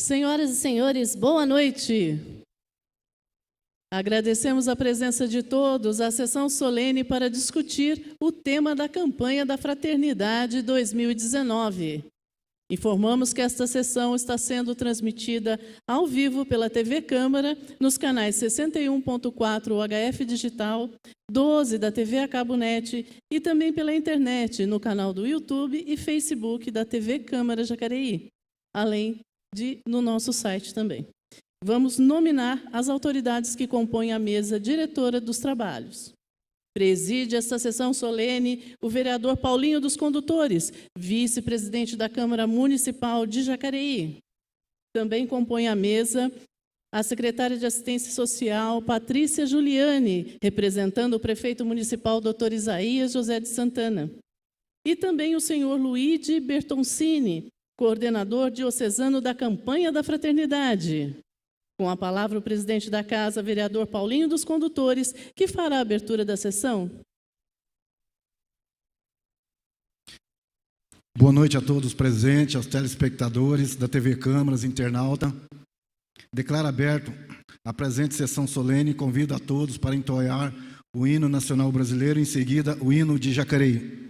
Senhoras e senhores, boa noite. Agradecemos a presença de todos à sessão solene para discutir o tema da campanha da Fraternidade 2019. Informamos que esta sessão está sendo transmitida ao vivo pela TV Câmara, nos canais 61.4 UHF Digital, 12 da TV a Cabo Net e também pela internet, no canal do YouTube e Facebook da TV Câmara Jacareí, além de no nosso site também. Vamos nominar as autoridades que compõem a mesa diretora dos trabalhos. Preside esta sessão solene o vereador Paulinho dos Condutores, vice-presidente da Câmara Municipal de Jacareí. Também compõe a mesa a secretária de Assistência Social, Patrícia Juliane, representando o prefeito municipal, Dr. Isaías José de Santana. E também o senhor Luigi Bertoncini, coordenador diocesano da campanha da Fraternidade. Com a palavra o presidente da Casa, vereador Paulinho dos Condutores, que fará a abertura da sessão. Boa noite a todos presentes, aos telespectadores da TV Câmaras, internauta. Declaro aberto a presente sessão solene e convido a todos para entoar o hino nacional brasileiro, em seguida o hino de Jacareí.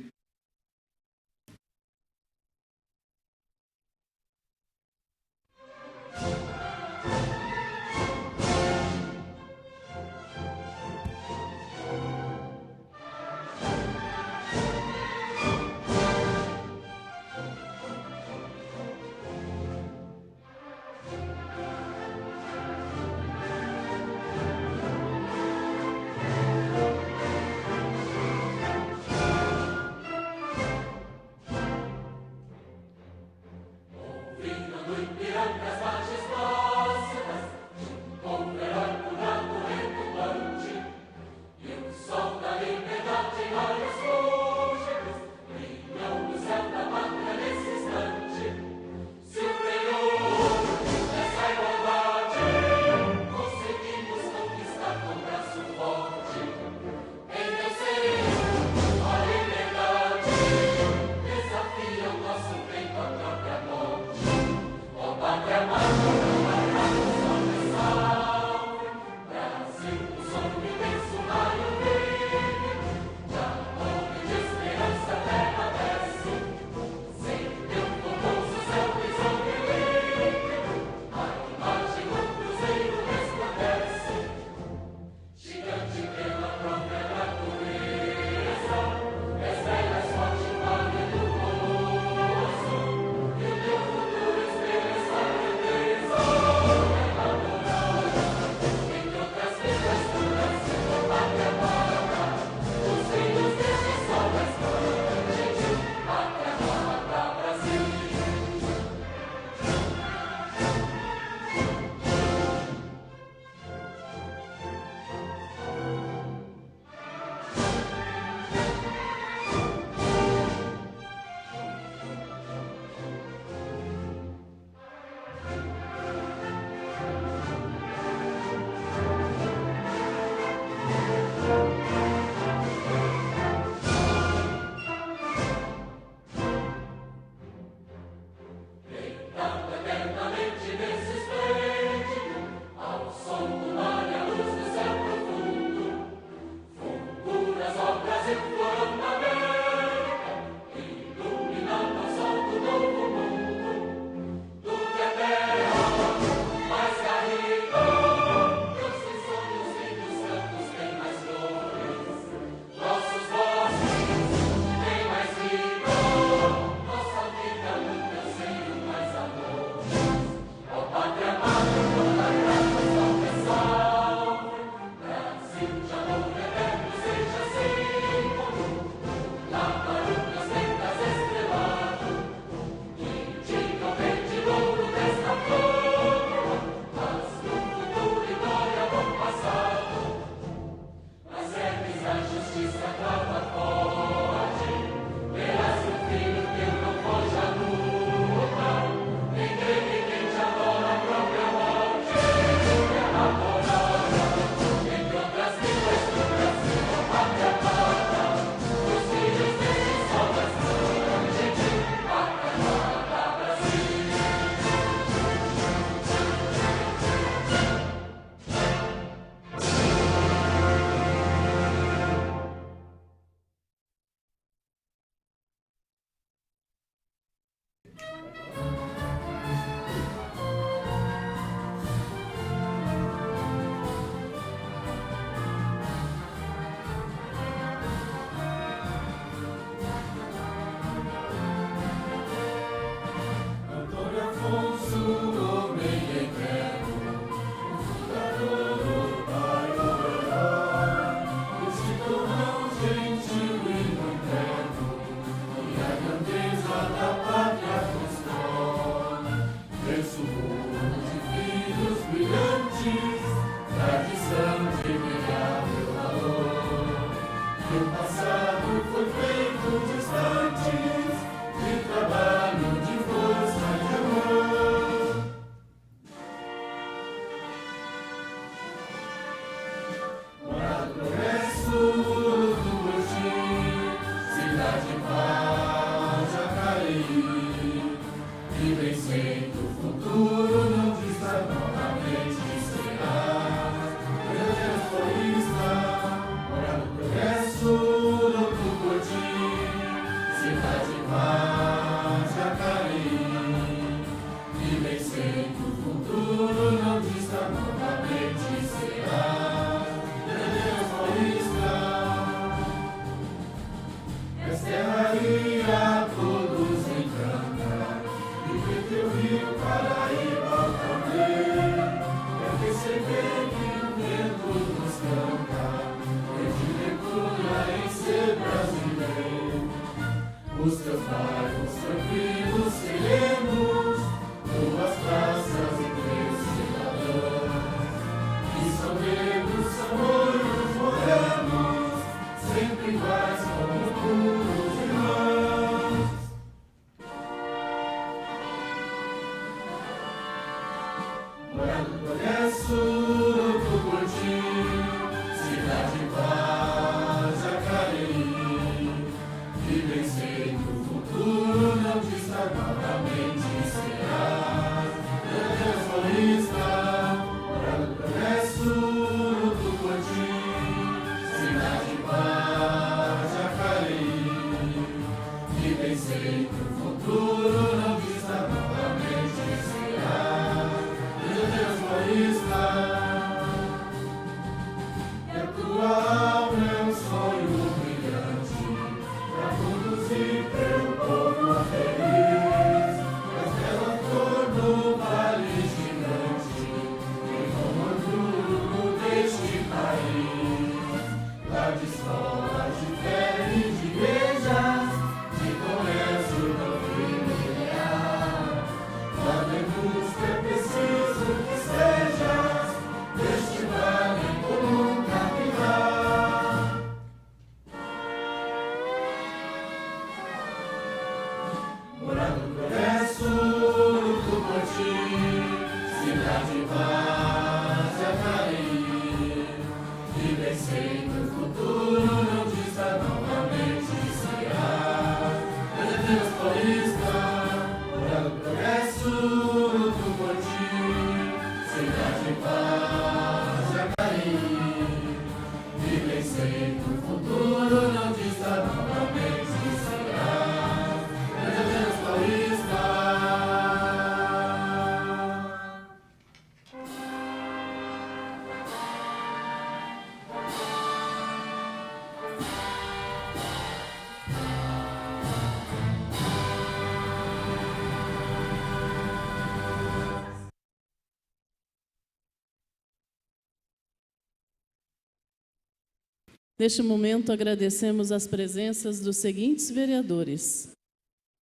Neste momento, agradecemos as presenças dos seguintes vereadores: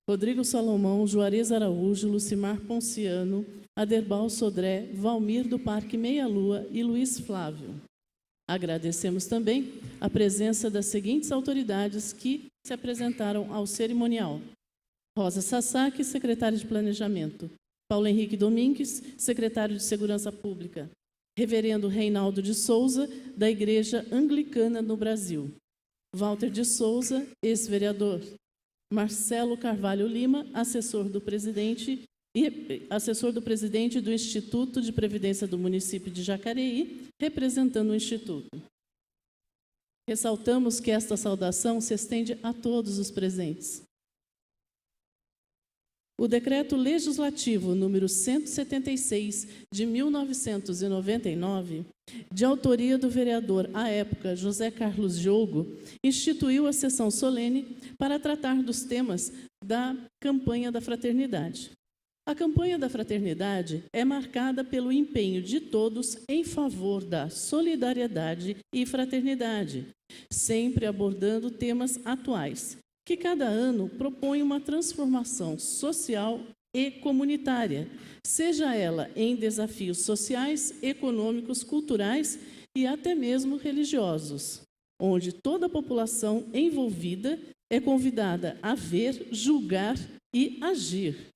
Rodrigo Salomão, Juarez Araújo, Lucimar Ponciano, Aderbal Sodré, Valmir do Parque Meia Lua e Luiz Flávio. Agradecemos também a presença das seguintes autoridades que se apresentaram ao cerimonial: Rosa Sasaki, secretária de Planejamento; Paulo Henrique Domingues, secretário de Segurança Pública; Reverendo Reinaldo de Souza, da Igreja Anglicana no Brasil; Walter de Souza, ex-vereador; Marcelo Carvalho Lima, assessor do presidente do Instituto de Previdência do município de Jacareí, representando o Instituto. Ressaltamos que esta saudação se estende a todos os presentes. O Decreto Legislativo número 176, de 1999, de autoria do vereador, à época, José Carlos Diogo, instituiu a sessão solene para tratar dos temas da campanha da fraternidade. A campanha da fraternidade é marcada pelo empenho de todos em favor da solidariedade e fraternidade, sempre abordando temas atuais, que cada ano propõe uma transformação social e comunitária, seja ela em desafios sociais, econômicos, culturais e até mesmo religiosos, onde toda a população envolvida é convidada a ver, julgar e agir.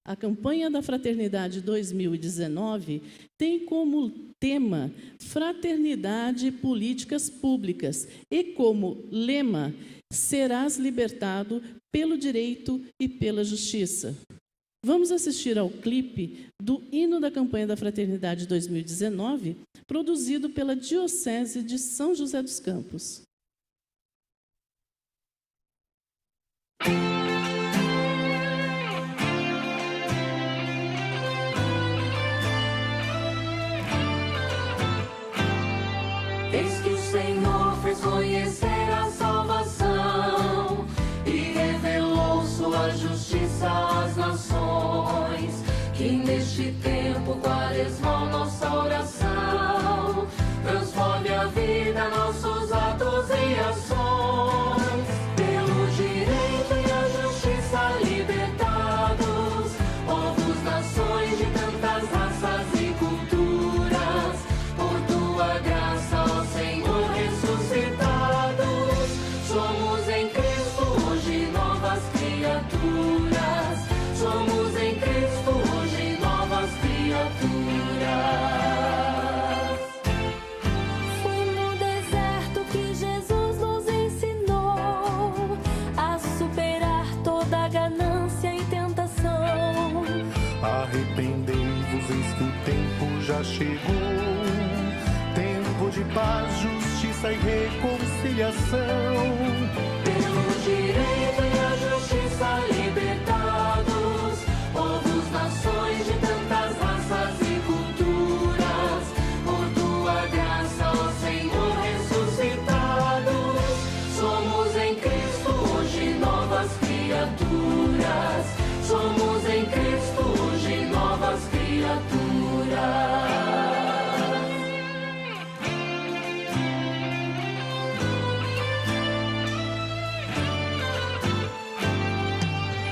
A campanha da Fraternidade 2019 tem como tema Fraternidade e Políticas Públicas e como lema serás libertado pelo direito e pela justiça. Vamos assistir ao clipe do hino da campanha da Fraternidade 2019, produzido pela Diocese de São José dos Campos. Eis que o Senhor fez conhecer a salvação e revelou sua justiça às nações. Que neste tempo quaresmal nossa oração transforme a vida, nossos atos e ações. Pelo direito e a justiça libertados, povos, nações de tantas raças e culturas, por tua graça, ó Senhor, ressuscitados, somos em Cristo hoje novas criaturas, somos em Cristo hoje novas criaturas. Foi no deserto que Jesus nos ensinou a superar toda ganância e tentação. Arrependei-vos, eis que o tempo já chegou, tempo de paz, justiça e reconciliação. Pelo direito e a justiça libertados, povos, nações de tantas raças e culturas, por tua graça, ó Senhor, ressuscitados, somos em Cristo hoje novas criaturas, somos em Cristo hoje novas criaturas.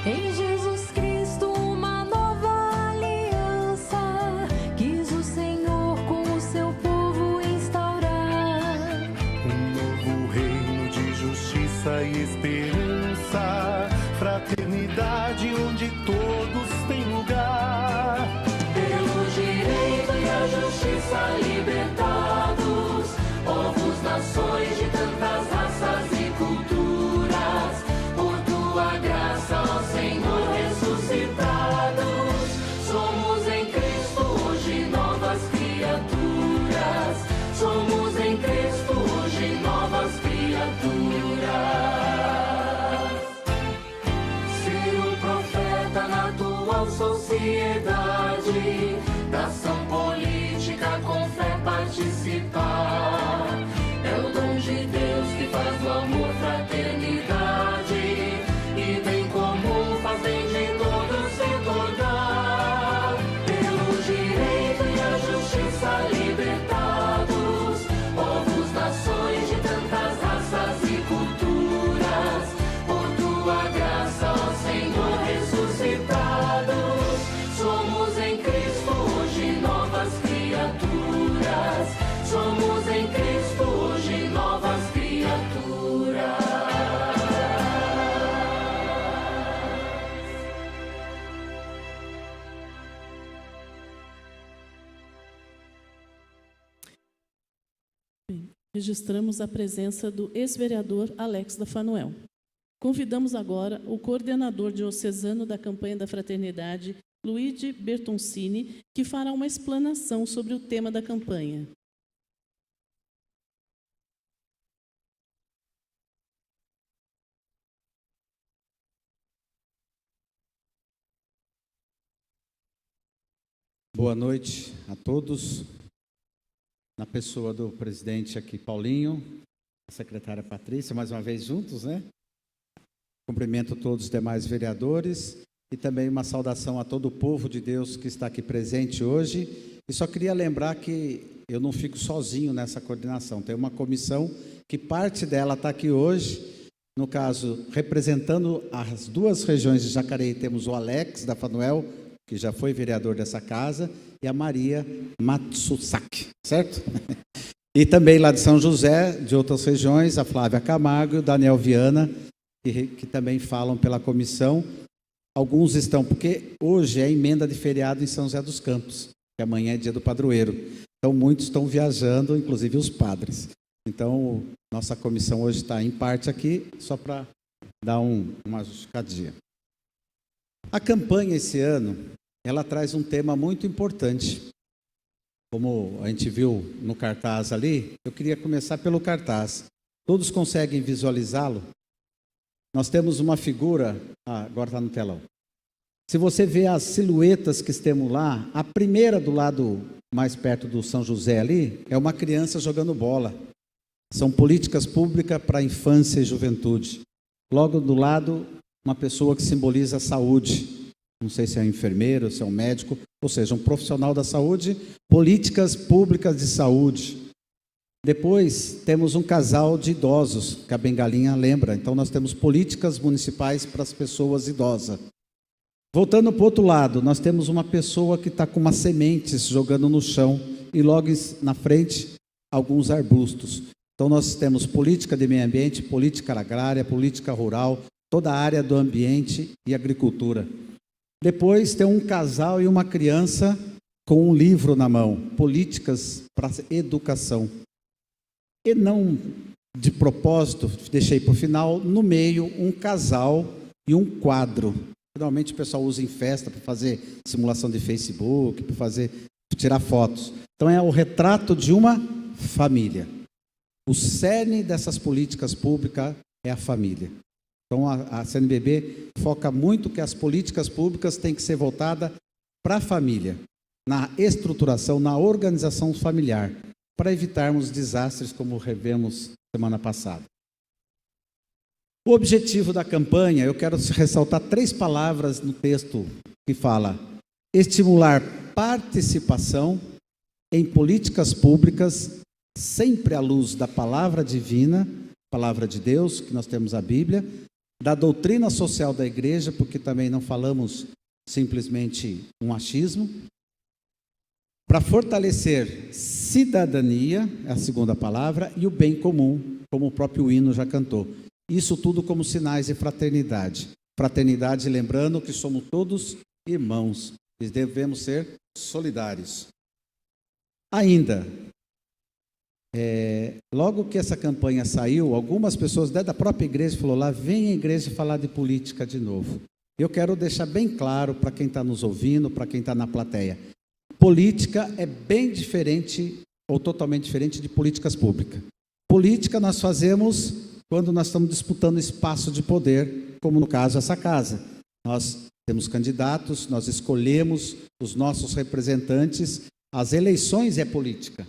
Em Jesus Cristo uma nova aliança quis o Senhor com o seu povo instaurar. Um novo reino de justiça e esperança, fraternidade onde todos têm lugar. Pelo direito e a justiça libertados, povos, nações nações de tantas raças e culturas, por tua graça, ó Senhor, ressuscitados, somos em Cristo hoje novas criaturas, somos em Cristo hoje novas criaturas. Ser um profeta na atual sociedade, da ação política com fé participar, é o dom de Deus que faz do amor fraternidade, e bem comum faz bem de todos se tornar, pelo direito e a justiça libertados, povos, nações de tantas raças e culturas, por tua graça, ó Senhor, ressuscitados, somos em Cristo hoje novas criaturas, somos em Cristo hoje novas criaturas. Registramos a presença do ex-vereador Alex da Fanuel. Convidamos agora o coordenador diocesano da campanha da Fraternidade, Luigi Bertoncini, que fará uma explanação sobre o tema da campanha. Boa noite a todos. Na pessoa do presidente aqui, Paulinho, a secretária Patrícia, mais uma vez juntos, né? Cumprimento todos os demais vereadores e também uma saudação a todo o povo de Deus que está aqui presente hoje. E só queria lembrar que eu não fico sozinho nessa coordenação. Tem uma comissão que parte dela está aqui hoje. No caso, representando as duas regiões de Jacareí, temos o Alex da Fanuel, que já foi vereador dessa casa, e a Maria Matsusaki, certo? E também lá de São José, de outras regiões, a Flávia Camargo e o Daniel Viana, que também falam pela comissão. Alguns estão, porque hoje é emenda de feriado em São José dos Campos, que amanhã é dia do padroeiro. Então, muitos estão viajando, inclusive os padres. Então, nossa comissão hoje está em parte aqui, só para dar uma justificativa. A campanha esse ano, ela traz um tema muito importante. Como a gente viu no cartaz ali, eu queria começar pelo cartaz. Todos conseguem visualizá-lo? Nós temos uma figura, agora está no telão. Se você vê as silhuetas que temos lá, a primeira do lado mais perto do São José ali, é uma criança jogando bola. São políticas públicas para a infância e juventude. Logo do lado, uma pessoa que simboliza a saúde. Não sei se é um enfermeiro, se é um médico, ou seja, um profissional da saúde, políticas públicas de saúde. Depois, temos um casal de idosos, que a bengalinha lembra. Então, nós temos políticas municipais para as pessoas idosas. Voltando para o outro lado, nós temos uma pessoa que está com umas sementes jogando no chão e logo na frente, alguns arbustos. Então, nós temos política de meio ambiente, política agrária, política rural, toda a área do ambiente e agricultura. Depois tem um casal e uma criança com um livro na mão, políticas para educação. E não de propósito, deixei para o final, no meio um casal e um quadro. Normalmente o pessoal usa em festa para fazer simulação de Facebook, para tirar fotos. Então é o retrato de uma família. O cerne dessas políticas públicas é a família. Então, a CNBB foca muito que as políticas públicas têm que ser voltadas para a família, na estruturação, na organização familiar, para evitarmos desastres como revemos semana passada. O objetivo da campanha, eu quero ressaltar 3 palavras no texto que fala: estimular participação em políticas públicas, sempre à luz da palavra divina, palavra de Deus, que nós temos a Bíblia, da doutrina social da igreja, porque também não falamos simplesmente um achismo, para fortalecer cidadania, é a segunda palavra, e o bem comum, como o próprio hino já cantou. Isso tudo como sinais de fraternidade. Fraternidade, lembrando que somos todos irmãos e devemos ser solidários. Ainda, logo que essa campanha saiu, algumas pessoas da própria igreja falaram lá, vem a igreja falar de política de novo. Eu quero deixar bem claro para quem está nos ouvindo, para quem está na plateia. Política é bem diferente ou totalmente diferente de políticas públicas. Política nós fazemos quando nós estamos disputando espaço de poder, como no caso essa casa. Nós temos candidatos, nós escolhemos os nossos representantes, as eleições é política,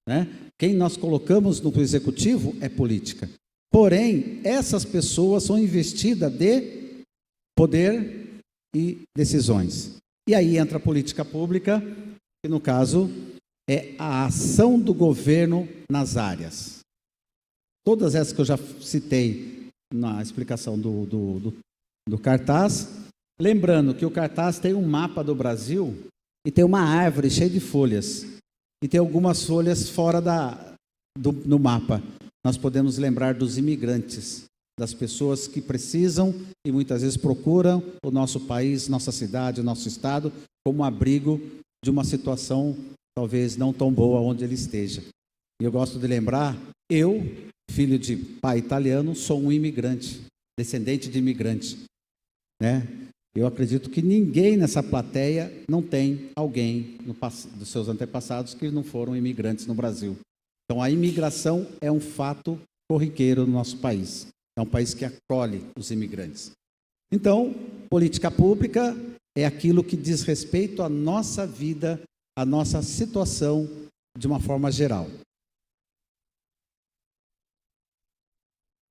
né? Quem nós colocamos no executivo é política. Porém, essas pessoas são investidas de poder e decisões. E aí entra a política pública, que no caso é a ação do governo nas áreas. Todas essas que eu já citei na explicação do cartaz, lembrando que o cartaz tem um mapa do Brasil e tem uma árvore cheia de folhas. E tem algumas folhas fora do mapa. Nós podemos lembrar dos imigrantes, das pessoas que precisam e muitas vezes procuram o nosso país, nossa cidade, o nosso estado, como abrigo de uma situação talvez não tão boa onde ele esteja. E eu gosto de lembrar, eu, filho de pai italiano, sou um imigrante, descendente de imigrante, né? Eu acredito que ninguém nessa plateia não tem alguém dos seus antepassados que não foram imigrantes no Brasil. Então, a imigração é um fato corriqueiro no nosso país. É um país que acolhe os imigrantes. Então, política pública é aquilo que diz respeito à nossa vida, à nossa situação de uma forma geral.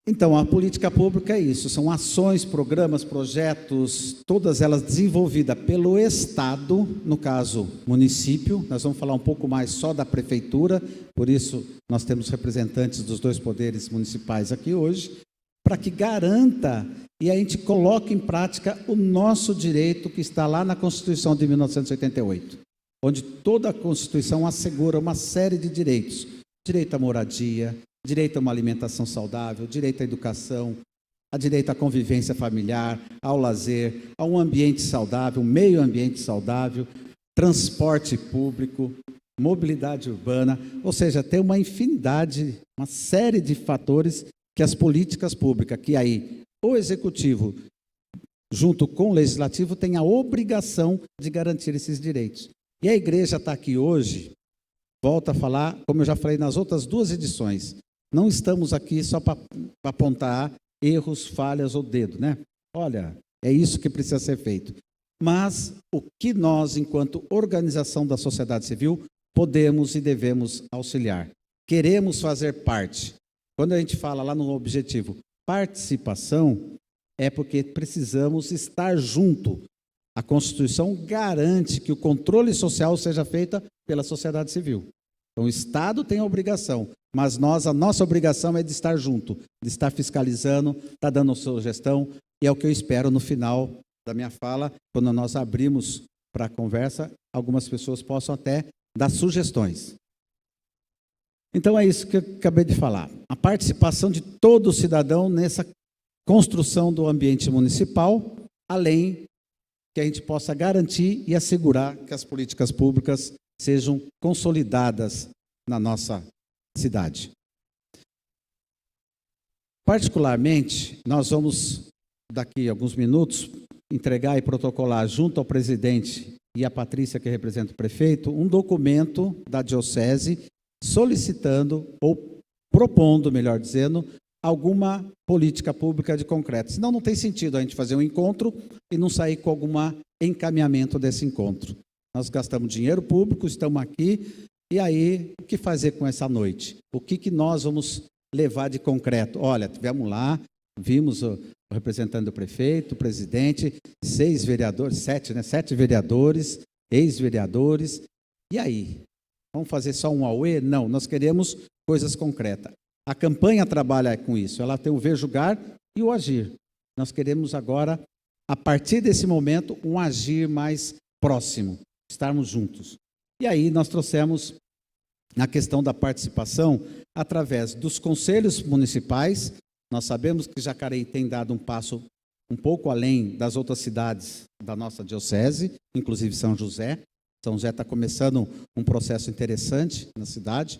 Então, a política pública é isso, são ações, programas, projetos, todas elas desenvolvidas pelo Estado, no caso, município. Nós vamos falar um pouco mais só da prefeitura, por isso nós temos representantes dos dois poderes municipais aqui hoje, para que garanta e a gente coloque em prática o nosso direito que está lá na Constituição de 1988, onde toda a Constituição assegura uma série de direitos. Direito à moradia, direito a uma alimentação saudável, direito à educação, a direito à convivência familiar, ao lazer, a um ambiente saudável, um meio ambiente saudável, transporte público, mobilidade urbana, ou seja, tem uma infinidade, uma série de fatores que as políticas públicas, que aí o executivo, junto com o legislativo, tem a obrigação de garantir esses direitos. E a igreja está aqui hoje, volta a falar, como eu já falei nas outras duas edições, não estamos aqui só para apontar erros, falhas ou dedo, né? Olha, é isso que precisa ser feito. Mas o que nós, enquanto organização da sociedade civil, podemos e devemos auxiliar. Queremos fazer parte. Quando a gente fala lá no objetivo participação, é porque precisamos estar junto. A Constituição garante que o controle social seja feito pela sociedade civil. Então, o Estado tem a obrigação, mas a nossa obrigação é de estar junto, de estar fiscalizando, estar dando sugestão, e é o que eu espero no final da minha fala, quando nós abrimos para a conversa, algumas pessoas possam até dar sugestões. Então, é isso que eu acabei de falar. A participação de todo cidadão nessa construção do ambiente municipal, além que a gente possa garantir e assegurar que as políticas públicas sejam consolidadas na nossa cidade. Particularmente, nós vamos, daqui a alguns minutos, entregar e protocolar junto ao presidente e à Patrícia, que representa o prefeito, um documento da diocese solicitando, ou propondo, melhor dizendo, alguma política pública de concreto. Senão não tem sentido a gente fazer um encontro e não sair com algum encaminhamento desse encontro. Nós gastamos dinheiro público, estamos aqui, e aí, o que fazer com essa noite? O que nós vamos levar de concreto? Olha, tivemos lá, vimos o representante do prefeito, o presidente, 6 vereadores, 7, né? 7 vereadores, ex-vereadores, e aí? Vamos fazer só um auê? Não, nós queremos coisas concretas. A campanha trabalha com isso, ela tem o ver, julgar e o agir. Nós queremos agora, a partir desse momento, um agir mais próximo, estarmos juntos. E aí nós trouxemos na questão da participação através dos conselhos municipais. Nós sabemos que Jacareí tem dado um passo um pouco além das outras cidades da nossa diocese, inclusive São José. São José está começando um processo interessante na cidade.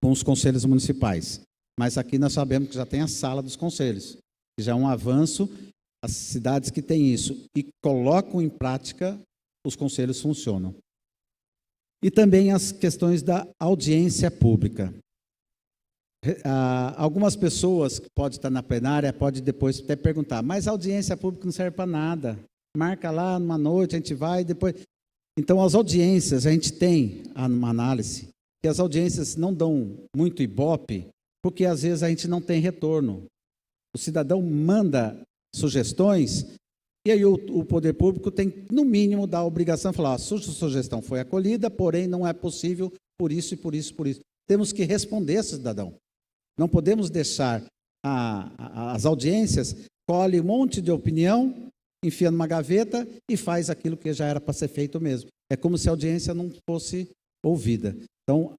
com os conselhos municipais. Mas aqui nós sabemos que já tem a sala dos conselhos, que já é um avanço. As cidades que têm isso e colocam em prática, os conselhos funcionam. E também as questões da audiência pública. Algumas pessoas que podem estar na plenária, podem depois até perguntar, mas a audiência pública não serve para nada. Marca lá numa noite, a gente vai, depois... Então, as audiências, a gente tem uma análise, que as audiências não dão muito ibope, porque às vezes a gente não tem retorno. O cidadão manda sugestões, e aí o poder público tem, no mínimo, dar a obrigação de falar, a sua sugestão foi acolhida, porém não é possível por isso e por isso, por isso. Temos que responder, cidadão. Não podemos deixar as audiências, colhe um monte de opinião, enfia numa gaveta e faz aquilo que já era para ser feito mesmo. É como se a audiência não fosse ouvida. Então,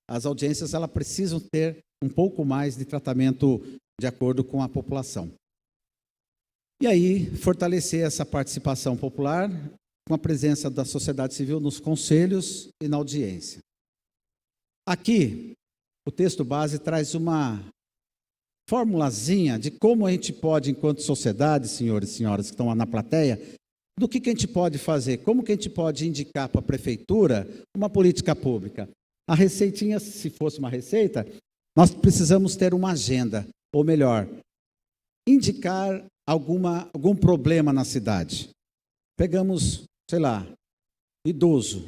as audiências elas precisam ter um pouco mais de tratamento de acordo com a população. E aí, fortalecer essa participação popular com a presença da sociedade civil nos conselhos e na audiência. Aqui, o texto base traz uma formulazinha de como a gente pode, enquanto sociedade, senhores e senhoras que estão lá na plateia, do que a gente pode fazer, como que a gente pode indicar para a prefeitura uma política pública. A receitinha, se fosse uma receita, nós precisamos ter uma agenda, ou melhor, indicar algum problema na cidade. Pegamos, sei lá, idoso.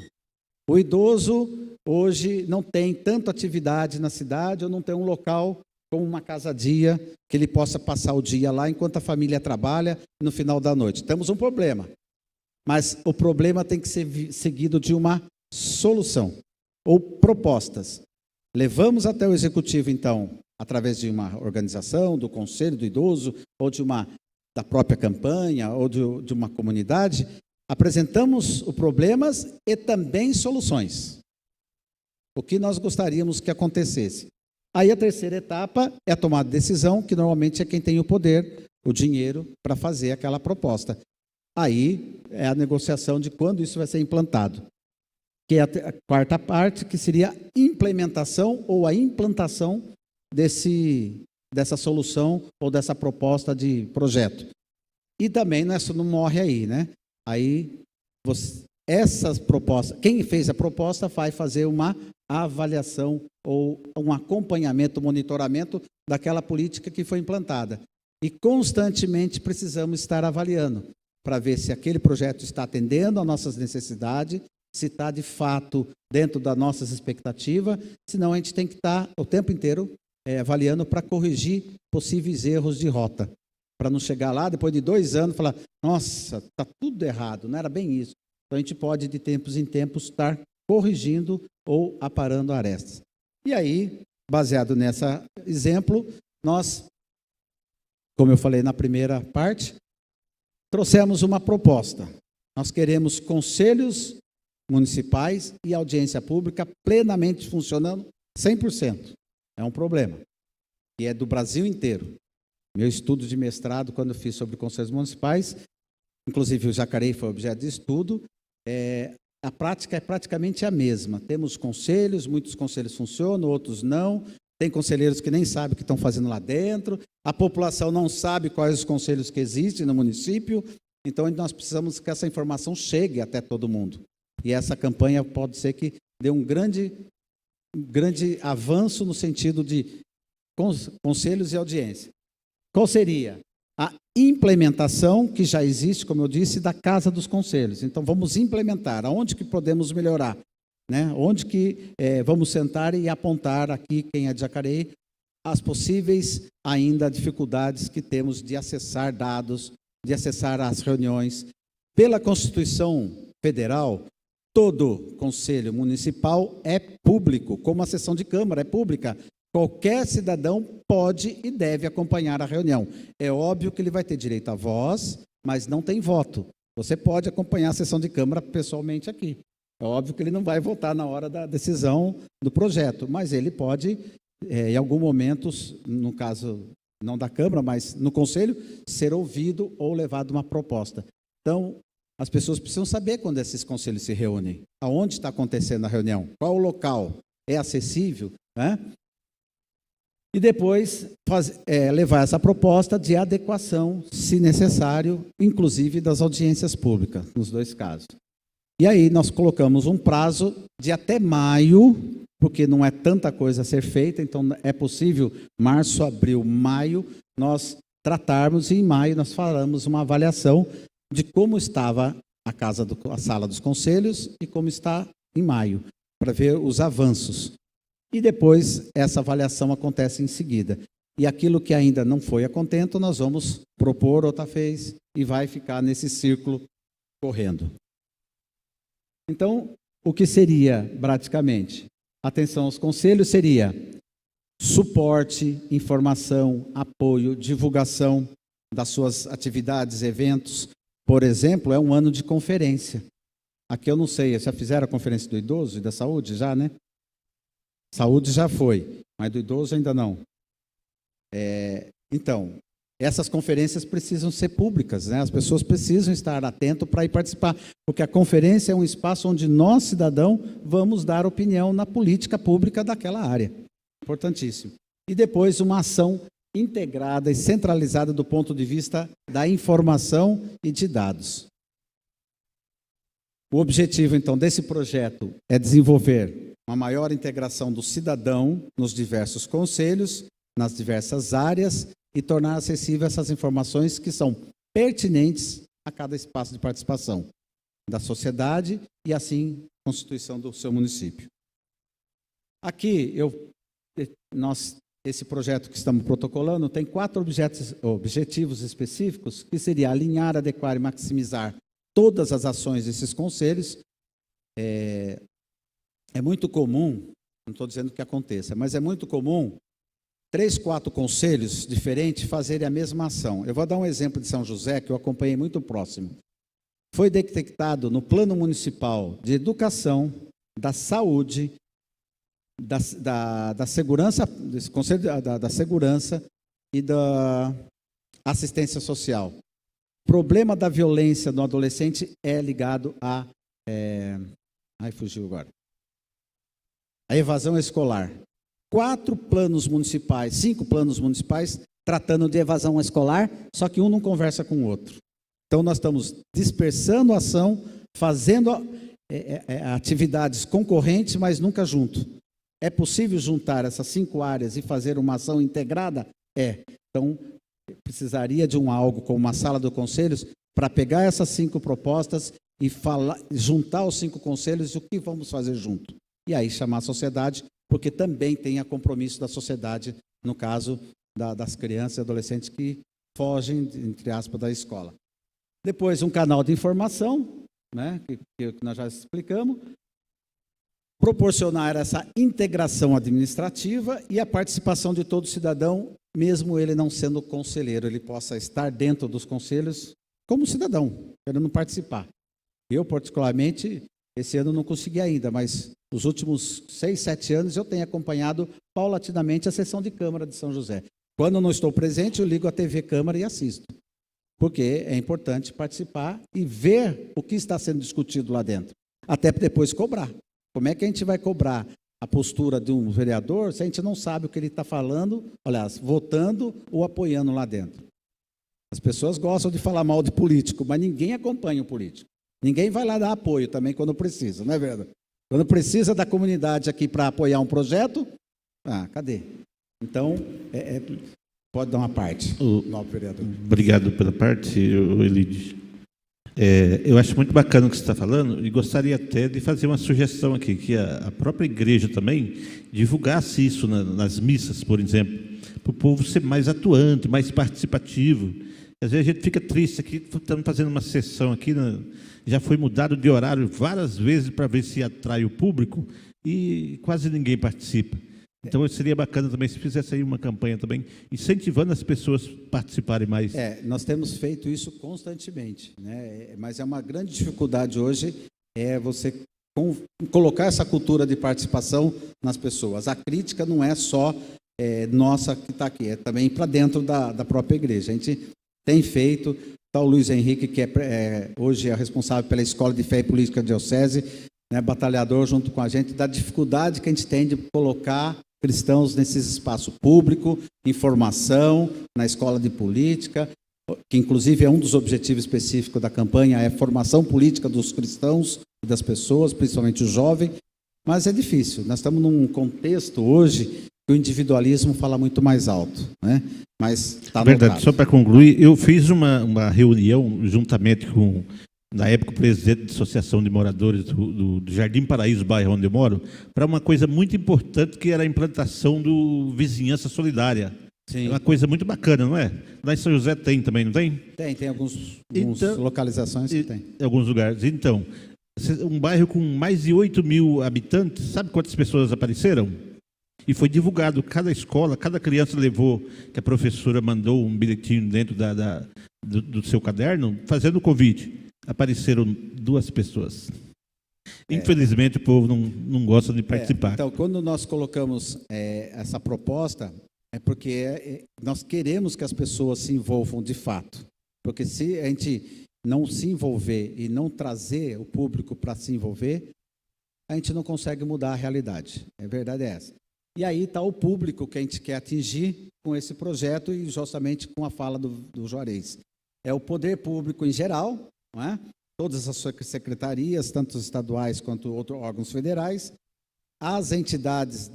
O idoso hoje não tem tanta atividade na cidade, ou não tem um local como uma casa-dia, que ele possa passar o dia lá enquanto a família trabalha no final da noite. Temos um problema, mas o problema tem que ser seguido de uma solução, ou propostas. Levamos até o executivo, então, através de uma organização, do conselho do idoso, ou da própria campanha, ou de uma comunidade, apresentamos os problemas e também soluções. O que nós gostaríamos que acontecesse. Aí a terceira etapa é a tomada de decisão, que normalmente é quem tem o poder, o dinheiro, para fazer aquela proposta. Aí é a negociação de quando isso vai ser implantado. Que é a quarta parte, que seria a implementação ou a implantação dessa solução ou dessa proposta de projeto. E também não morre aí, né? Aí, essas propostas, quem fez a proposta vai fazer uma avaliação ou um acompanhamento, monitoramento daquela política que foi implantada. E constantemente precisamos estar avaliando para ver se aquele projeto está atendendo às nossas necessidades, se está de fato dentro das nossas expectativas, senão a gente tem que estar o tempo inteiro avaliando para corrigir possíveis erros de rota, para não chegar lá, depois de 2 anos, falar, nossa, está tudo errado, não era bem isso. Então, a gente pode, de tempos em tempos, estar corrigindo ou aparando arestas. E aí, baseado nesse exemplo, nós, como eu falei na primeira parte, trouxemos uma proposta. Nós queremos conselhos municipais e audiência pública plenamente funcionando 100%. É um problema. E é do Brasil inteiro. Meu estudo de mestrado, quando eu fiz sobre conselhos municipais, inclusive o Jacareí foi objeto de estudo, a prática é praticamente a mesma. Temos conselhos, muitos conselhos funcionam, outros não. Tem conselheiros que nem sabem o que estão fazendo lá dentro. A população não sabe quais os conselhos que existem no município. Então, nós precisamos que essa informação chegue até todo mundo. E essa campanha pode ser que dê um grande avanço no sentido de conselhos e audiência. Qual seria? A implementação, que já existe, como eu disse, da Casa dos Conselhos. Então, vamos implementar. Aonde que podemos melhorar? Né? Onde que vamos sentar e apontar aqui, quem é de Jacareí, as possíveis ainda dificuldades que temos de acessar dados, de acessar as reuniões. Pela Constituição Federal, todo conselho municipal é público, como a sessão de Câmara é pública. Qualquer cidadão pode e deve acompanhar a reunião. É óbvio que ele vai ter direito à voz, mas não tem voto. Você pode acompanhar a sessão de Câmara pessoalmente aqui. É óbvio que ele não vai votar na hora da decisão do projeto, mas ele pode, em algum momento, no caso não da Câmara, mas no Conselho, ser ouvido ou levado uma proposta. Então, as pessoas precisam saber quando esses conselhos se reúnem, aonde está acontecendo a reunião, qual o local, é acessível, né? E depois levar essa proposta de adequação, se necessário, inclusive das audiências públicas, nos 2 casos. E aí nós colocamos um prazo de até maio, porque não é tanta coisa a ser feita, então é possível, março, abril, maio, nós tratarmos, e em maio nós faremos uma avaliação de como estava a sala dos conselhos e como está em maio, para ver os avanços. E depois essa avaliação acontece em seguida. E aquilo que ainda não foi a contento, nós vamos propor outra vez e vai ficar nesse círculo correndo. Então, o que seria, praticamente? Atenção aos conselhos seria suporte, informação, apoio, divulgação das suas atividades, eventos. Por exemplo, é um ano de conferência. Aqui eu não sei, já fizeram a conferência do idoso e da saúde? Já, né? Saúde já foi, mas do idoso ainda não. Então, essas conferências precisam ser públicas, né? As pessoas precisam estar atentas para ir participar, porque a conferência é um espaço onde nós, cidadão, vamos dar opinião na política pública daquela área. Importantíssimo. E depois uma ação integrada e centralizada do ponto de vista da informação e de dados. O objetivo, então, desse projeto é desenvolver uma maior integração do cidadão nos diversos conselhos, nas diversas áreas, e tornar acessível essas informações que são pertinentes a cada espaço de participação da sociedade e, assim, constituição do seu município. Aqui, esse projeto que estamos protocolando tem 4 objetivos específicos, que seria alinhar, adequar e maximizar todas as ações desses conselhos. É muito comum, não estou dizendo que aconteça, mas é muito comum 3, 4 conselhos diferentes fazerem a mesma ação. Eu vou dar um exemplo de São José, que eu acompanhei muito próximo. Foi detectado no plano municipal de educação, da saúde, da segurança, desse conselho da segurança e da assistência social. O problema da violência no adolescente é ligado a... fugiu agora. A evasão escolar. 4 planos municipais, 5 planos municipais tratando de evasão escolar, só que um não conversa com o outro. Então, nós estamos dispersando a ação, fazendo atividades concorrentes, mas nunca junto. É possível juntar essas 5 áreas e fazer uma ação integrada? Então, precisaria de algo como uma sala de conselhos para pegar essas 5 propostas e juntar os 5 conselhos e o que vamos fazer junto. E aí chamar a sociedade, porque também tem a compromisso da sociedade, no caso das crianças e adolescentes que fogem, entre aspas, da escola. Depois, um canal de informação, né, que nós já explicamos, proporcionar essa integração administrativa e a participação de todo cidadão, mesmo ele não sendo conselheiro, ele possa estar dentro dos conselhos como cidadão, querendo participar. Eu, particularmente, esse ano não consegui ainda, mas nos últimos 6, 7 anos eu tenho acompanhado paulatinamente a sessão de Câmara de São José. Quando eu não estou presente, eu ligo a TV Câmara e assisto, porque é importante participar e ver o que está sendo discutido lá dentro, até depois cobrar. Como é que a gente vai cobrar a postura de um vereador se a gente não sabe o que ele está falando, aliás, votando ou apoiando lá dentro? As pessoas gostam de falar mal de político, mas ninguém acompanha o político. Ninguém vai lá dar apoio também quando precisa, não é verdade? Quando precisa da comunidade aqui para apoiar um projeto, cadê? Então, pode dar uma parte. Novo vereador. Obrigado pela parte, Elide. Eu acho muito bacana o que você está falando e gostaria até de fazer uma sugestão aqui, que a própria igreja também divulgasse isso nas missas, por exemplo, para o povo ser mais atuante, mais participativo. Às vezes a gente fica triste aqui, estamos fazendo uma sessão aqui, já foi mudado de horário várias vezes para ver se atrai o público e quase ninguém participa. Então, seria bacana também se fizesse aí uma campanha também, incentivando as pessoas a participarem mais. Nós temos feito isso constantemente, né? Mas é uma grande dificuldade hoje, você colocar essa cultura de participação nas pessoas. A crítica não é só nossa que está aqui, é também para dentro da própria igreja. A gente tem feito, está o Luiz Henrique, que hoje é responsável pela Escola de Fé e Política Diocese, né, batalhador junto com a gente, da dificuldade que a gente tem de colocar cristãos nesse espaço público, informação, na escola de política, que inclusive é um dos objetivos específicos da campanha, é a formação política dos cristãos e das pessoas, principalmente o jovem, mas é difícil. Nós estamos num contexto hoje que o individualismo fala muito mais alto, né? Mas está Verdade, só para concluir, eu fiz uma reunião juntamente com, na época, o presidente da Associação de Moradores do Jardim Paraíso, bairro onde eu moro, para uma coisa muito importante, que era a implantação do Vizinhança Solidária. Sim. É uma coisa muito bacana, não é? Lá em São José tem também, não tem? Tem algumas Então, localizações que tem. Em alguns lugares. Então, um bairro com mais de 8 mil habitantes, sabe quantas pessoas apareceram? E foi divulgado, cada escola, cada criança levou, que a professora mandou um bilhetinho dentro do seu caderno, fazendo o convite. Apareceram 2 pessoas. Infelizmente, o povo não gosta de participar. Então, quando nós colocamos essa proposta, é porque nós queremos que as pessoas se envolvam de fato. Porque se a gente não se envolver e não trazer o público para se envolver, a gente não consegue mudar a realidade. A verdade é essa. E aí está o público que a gente quer atingir com esse projeto e justamente com a fala do Juarez. É o poder público em geral, não é? Todas as secretarias, tanto estaduais quanto outros órgãos federais, as entidades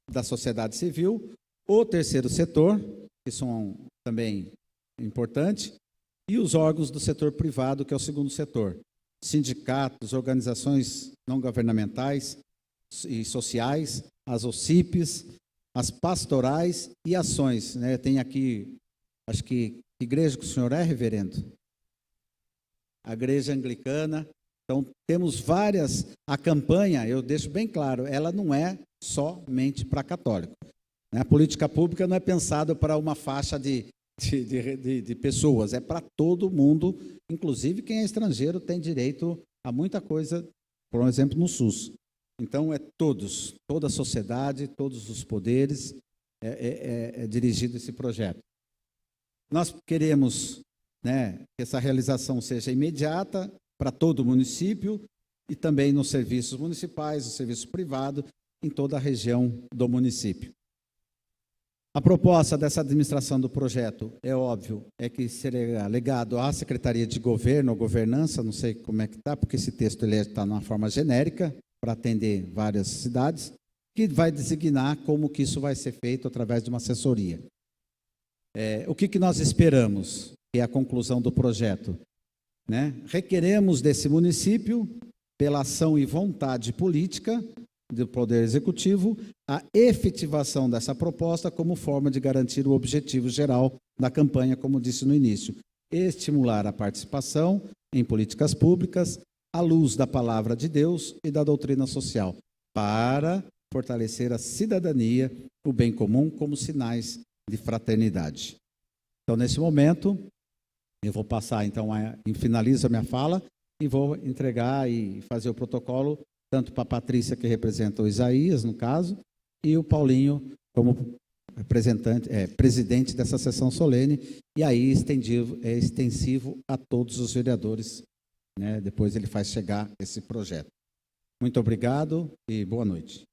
da sociedade civil, o terceiro setor, que são também importantes, e os órgãos do setor privado, que é o segundo setor. Sindicatos, organizações não governamentais e sociais, as OCIPs, as pastorais e ações, né? Tem aqui, acho que igreja que o senhor é, reverendo? A igreja anglicana. Então, temos várias. A campanha, eu deixo bem claro, ela não é somente para católico. A política pública não é pensada para uma faixa de pessoas, é para todo mundo, inclusive quem é estrangeiro tem direito a muita coisa, por exemplo, no SUS. Então, é toda a sociedade, todos os poderes, é dirigido esse projeto. Nós queremos, né, que essa realização seja imediata para todo o município e também nos serviços municipais, no serviço privado, em toda a região do município. A proposta dessa administração do projeto, é óbvio, é que será legado à Secretaria de Governo ou Governança, não sei como é que está, porque esse texto está numa forma genérica, para atender várias cidades, que vai designar como que isso vai ser feito através de uma assessoria. O que nós esperamos, que é a conclusão do projeto? Né? Requeremos desse município, pela ação e vontade política do Poder Executivo, a efetivação dessa proposta como forma de garantir o objetivo geral da campanha, como disse no início, estimular a participação em políticas públicas à luz da palavra de Deus e da doutrina social, para fortalecer a cidadania, o bem comum, como sinais de fraternidade. Então, nesse momento, eu vou passar, então, finalizo a minha fala e vou entregar e fazer o protocolo tanto para a Patrícia, que representa o Isaías, no caso, e o Paulinho, como presidente dessa sessão solene, e aí é extensivo a todos os vereadores, né? Depois ele faz chegar esse projeto. Muito obrigado e boa noite.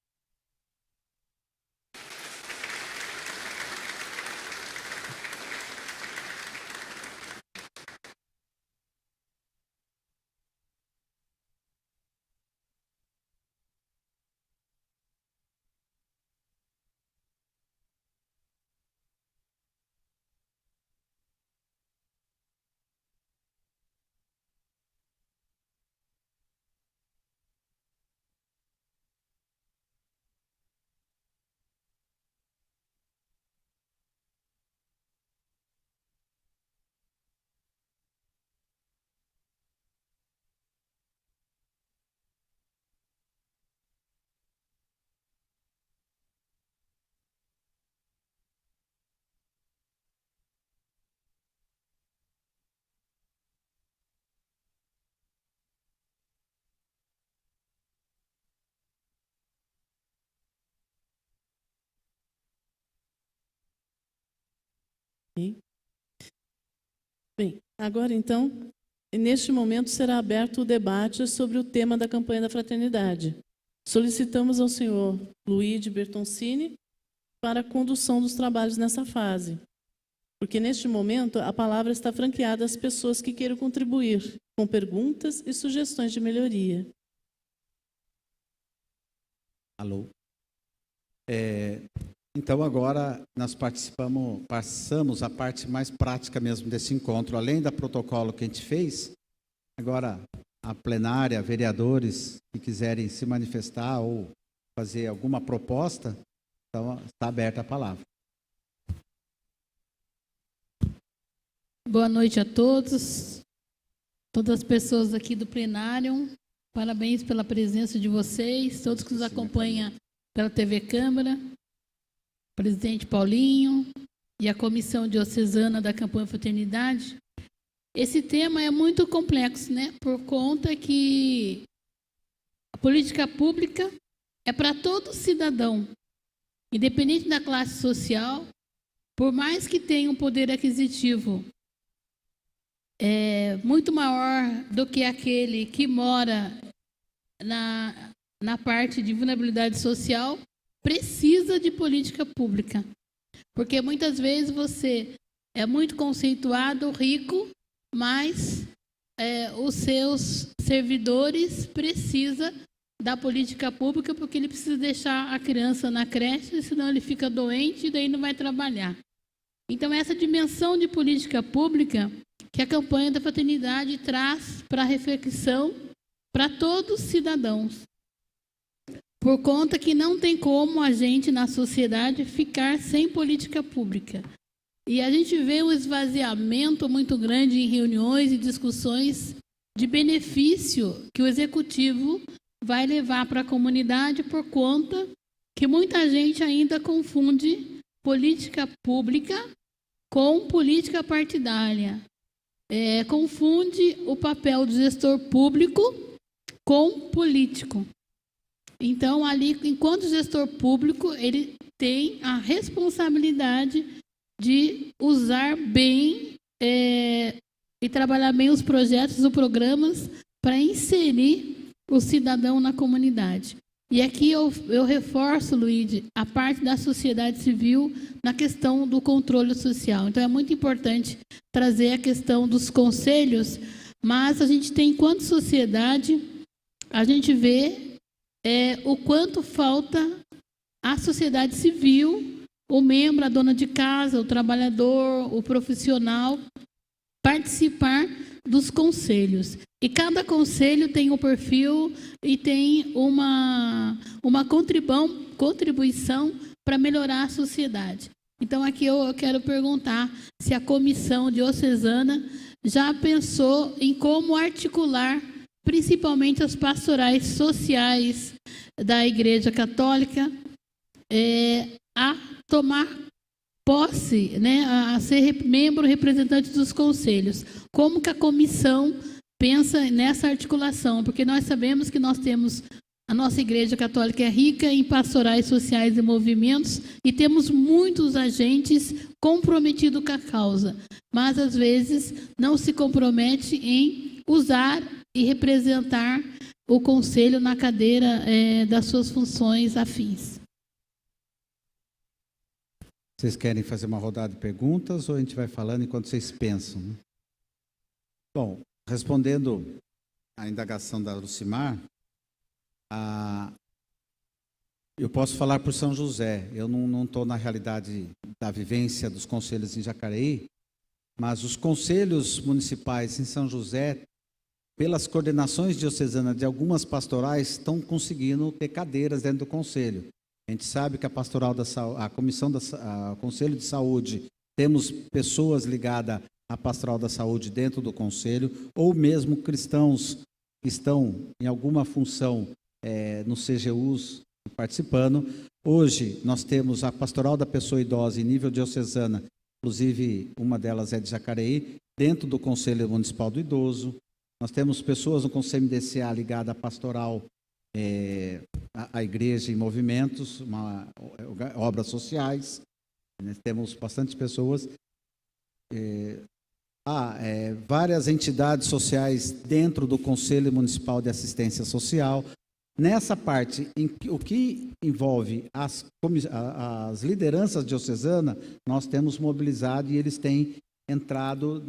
Bem, agora então, neste momento será aberto o debate sobre o tema da campanha da fraternidade. Solicitamos ao senhor Luigi Bertoncini para a condução dos trabalhos nessa fase. Porque, neste momento, a palavra está franqueada às pessoas que queiram contribuir com perguntas e sugestões de melhoria. Alô? Então, agora nós passamos a parte mais prática mesmo desse encontro. Além do protocolo que a gente fez, agora a plenária, vereadores que quiserem se manifestar ou fazer alguma proposta, então está aberta a palavra. Boa noite a todas as pessoas aqui do plenário. Parabéns pela presença de vocês, todos que nos acompanham pela TV Câmara, presidente Paulinho e a comissão diocesana da campanha Fraternidade. Esse tema é muito complexo, né? Por conta que a política pública é para todo cidadão, independente da classe social, por mais que tenha um poder aquisitivo muito maior do que aquele que mora na parte de vulnerabilidade social, precisa de política pública. Porque muitas vezes você é muito conceituado, rico, mas os seus servidores precisam da política pública porque ele precisa deixar a criança na creche, senão ele fica doente e daí não vai trabalhar. Então, essa dimensão de política pública que a campanha da Fraternidade traz para reflexão para todos os cidadãos. Por conta que não tem como a gente, na sociedade, ficar sem política pública. E a gente vê um esvaziamento muito grande em reuniões e discussões de benefício que o Executivo vai levar para a comunidade por conta que muita gente ainda confunde política pública com política partidária. Confunde o papel do gestor público com político. Então, ali, enquanto gestor público, ele tem a responsabilidade de usar bem e trabalhar bem os projetos ou programas para inserir o cidadão na comunidade. E aqui eu reforço, Luíde, a parte da sociedade civil na questão do controle social. Então, é muito importante trazer a questão dos conselhos, mas a gente tem, enquanto sociedade, a gente vê o quanto falta a sociedade civil, o membro, a dona de casa, o trabalhador, o profissional, participar dos conselhos. E cada conselho tem um perfil e tem uma contribuição para melhorar a sociedade. Então, aqui eu quero perguntar se a comissão diocesana já pensou em como articular, principalmente as pastorais sociais da Igreja Católica, a tomar posse, né, a ser membro representante dos conselhos. Como que a comissão pensa nessa articulação? Porque nós sabemos que nós temos, a nossa Igreja Católica é rica em pastorais sociais e movimentos e temos muitos agentes comprometidos com a causa, mas às vezes não se compromete em usar e representar o conselho na cadeira das suas funções afins. Vocês querem fazer uma rodada de perguntas ou a gente vai falando enquanto vocês pensam? Né? Bom, respondendo à indagação da Lucimar, eu posso falar por São José. Eu não estou na realidade da vivência dos conselhos em Jacareí, mas os conselhos municipais em São José, pelas coordenações diocesanas de algumas pastorais, estão conseguindo ter cadeiras dentro do conselho. A gente sabe que a pastoral a comissão o Conselho de Saúde, temos pessoas ligadas à pastoral da saúde dentro do conselho, ou mesmo cristãos que estão em alguma função no CGUs participando. Hoje nós temos a pastoral da pessoa idosa em nível diocesana, inclusive uma delas é de Jacareí, dentro do Conselho Municipal do Idoso. Nós temos pessoas no Conselho MDCA ligada à pastoral a igreja em movimentos, obras sociais, temos bastante pessoas, várias entidades sociais dentro do Conselho Municipal de Assistência Social, Nessa parte, o que envolve as lideranças diocesanas, nós temos mobilizado e eles têm entrado